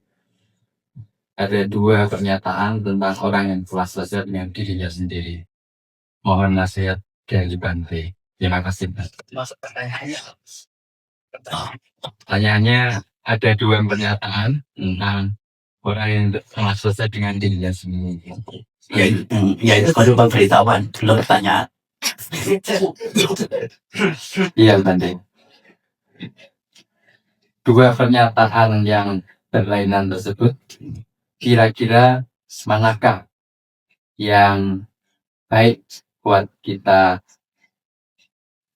[SPEAKER 4] Ada dua pernyataan tentang orang yang telah selesai dengan dirinya sendiri. Mohon nasihat dari Bante. Terima kasih. Pertanyaannya ada dua pernyataan tentang orang yang telah selesai dengan dirinya sendiri.
[SPEAKER 1] Yaitu baru pemberitahuan, belum pertanyaan.
[SPEAKER 4] Iya, Bante. Dua pernyataan yang berlainan tersebut, kira-kira manakah yang baik buat kita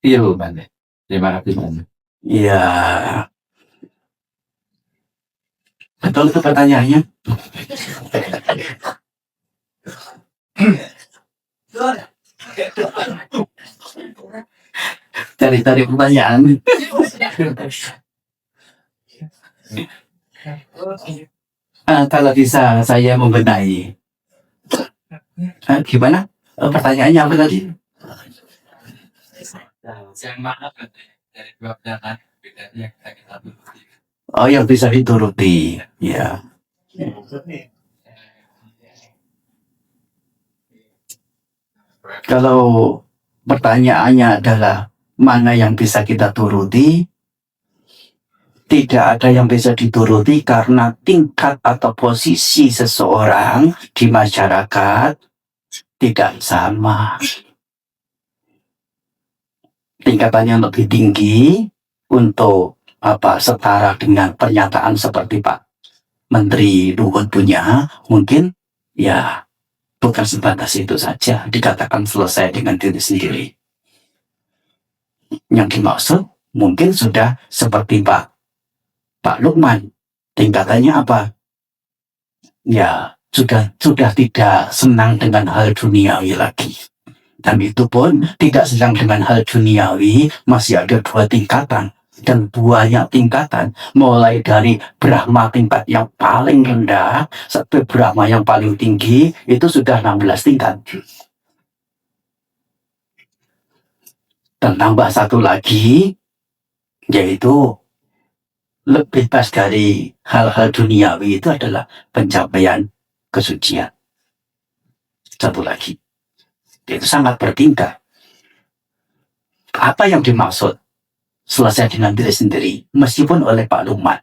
[SPEAKER 4] Iya, Bang. Terima kasih, Bang.
[SPEAKER 1] Ya, betul itu pertanyaannya. Cari-cari pertanyaan. Kalau bisa saya membenahi. Gimana? Pertanyaannya apa tadi?
[SPEAKER 4] Yang mana dari dua pernyataan bedanya kita turuti?
[SPEAKER 1] Oh, yang bisa dituruti. Ya. Kalau pertanyaannya adalah mana yang bisa kita turuti, tidak ada yang bisa dituruti karena tingkat atau posisi seseorang di masyarakat tidak sama. Tingkatannya lebih tinggi untuk setara dengan pernyataan seperti Pak Menteri Luhut punya, mungkin ya bukan sebatas itu saja dikatakan selesai dengan diri sendiri. Yang dimaksud mungkin sudah seperti Pak Lukman, tingkatannya apa? Ya sudah tidak senang dengan hal duniawi lagi. Dan itu pun tidak senang dengan hal duniawi, masih ada 2 tingkatan. Dan banyak tingkatan, mulai dari Brahma tingkat yang paling rendah sampai Brahma yang paling tinggi, itu sudah 16 tingkat. Dan tambah satu lagi, yaitu lebih bebas dari hal-hal duniawi itu adalah pencapaian kesucian. Satu lagi, itu sangat bertingkat. Apa yang dimaksud selesai dengan diri sendiri, meskipun oleh Pak Lukman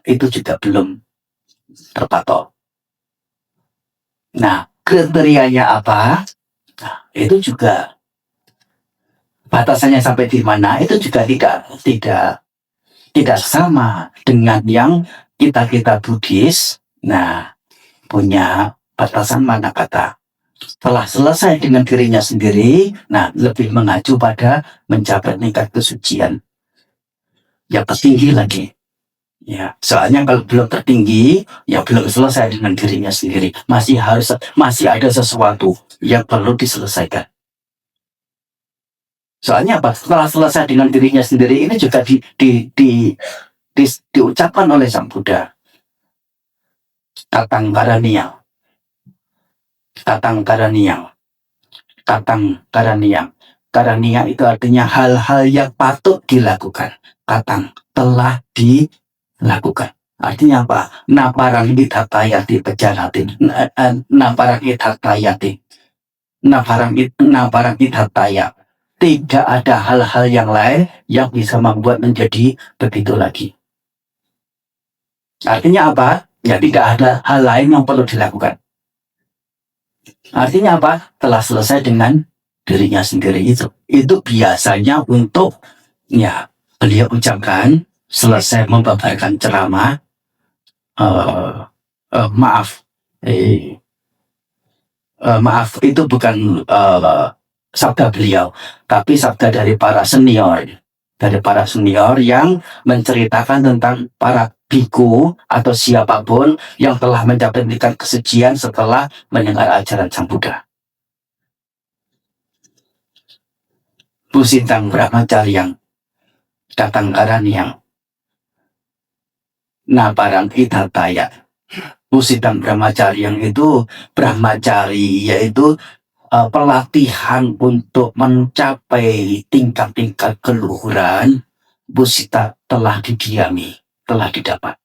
[SPEAKER 1] itu juga belum terpatok. Nah, kriterianya apa? Nah, itu juga batasannya sampai di mana itu juga tidak sama dengan yang kita Buddhis. Nah, punya batasan mana kata setelah selesai dengan dirinya sendiri, nah lebih mengacu pada mencapai tingkat kesucian yang tertinggi lagi. Ya, soalnya kalau belum tertinggi, ya belum selesai dengan dirinya sendiri. Masih ada sesuatu yang perlu diselesaikan. Soalnya apa? Setelah selesai dengan dirinya sendiri ini juga diucapkan oleh Sang Buddha. Tatang karaniang. Karaniang itu artinya hal-hal yang patut dilakukan. Katang telah dilakukan. Artinya apa? Naparang idhatayati pejanatin. Naparang idhatayati. Naparang idhataya. Tidak ada hal-hal yang lain yang bisa membuat menjadi begitu lagi. Artinya apa? Ya tidak ada hal lain yang perlu dilakukan. Artinya apa? Telah selesai dengan dirinya sendiri itu. Itu biasanya untuk beliau ucapkan selesai membabarkan ceramah. Maaf itu bukan sabda beliau, tapi sabda dari para senior yang menceritakan tentang para biku atau siapapun yang telah mencapai tingkat kesucian setelah mendengar ajaran Sang Buddha. Pusintang Brahmacaryang, Katang Karaniang, Naparang Idhataya. Pusintang Brahmacaryang itu brahmacari, yaitu pelatihan untuk mencapai tingkat-tingkat keluhuran. Pusita telah didiami, telah didapat.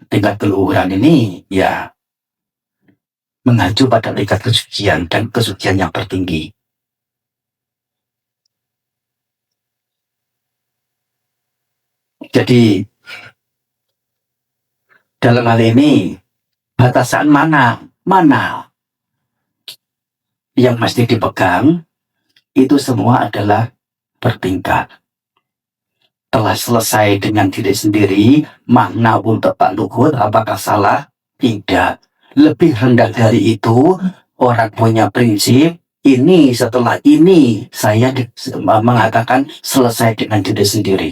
[SPEAKER 1] Tingkat keluhuran ini mengacu pada tingkat kesucian dan kesucian yang tertinggi. Jadi dalam hal ini batasan mana yang mesti dipegang, itu semua adalah bertingkat. Telah selesai dengan diri sendiri, makna untuk Pak Luhut apakah salah? Tidak. Lebih rendah dari itu, orang punya prinsip Ini setelah ini saya mengatakan selesai dengan diri sendiri.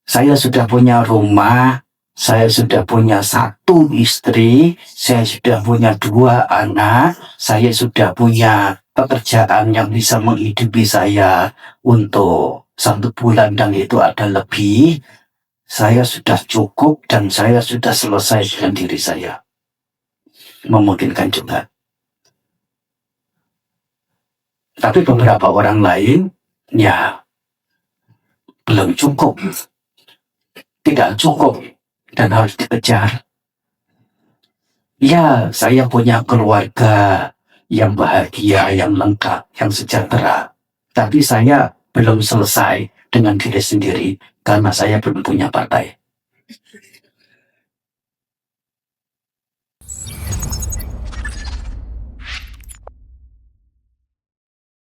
[SPEAKER 1] Saya sudah punya rumah, saya sudah punya 1 istri, saya sudah punya 2 anak, saya sudah punya pekerjaan yang bisa menghidupi saya untuk 1 bulan dan itu ada lebih. Saya sudah cukup dan saya sudah selesai dengan diri saya. Memungkinkan juga. Tapi beberapa orang lain, ya belum cukup, tidak cukup, dan harus dikejar. Ya, saya punya keluarga yang bahagia, yang lengkap, yang sejahtera. Tapi saya belum selesai dengan diri sendiri karena saya belum punya partai.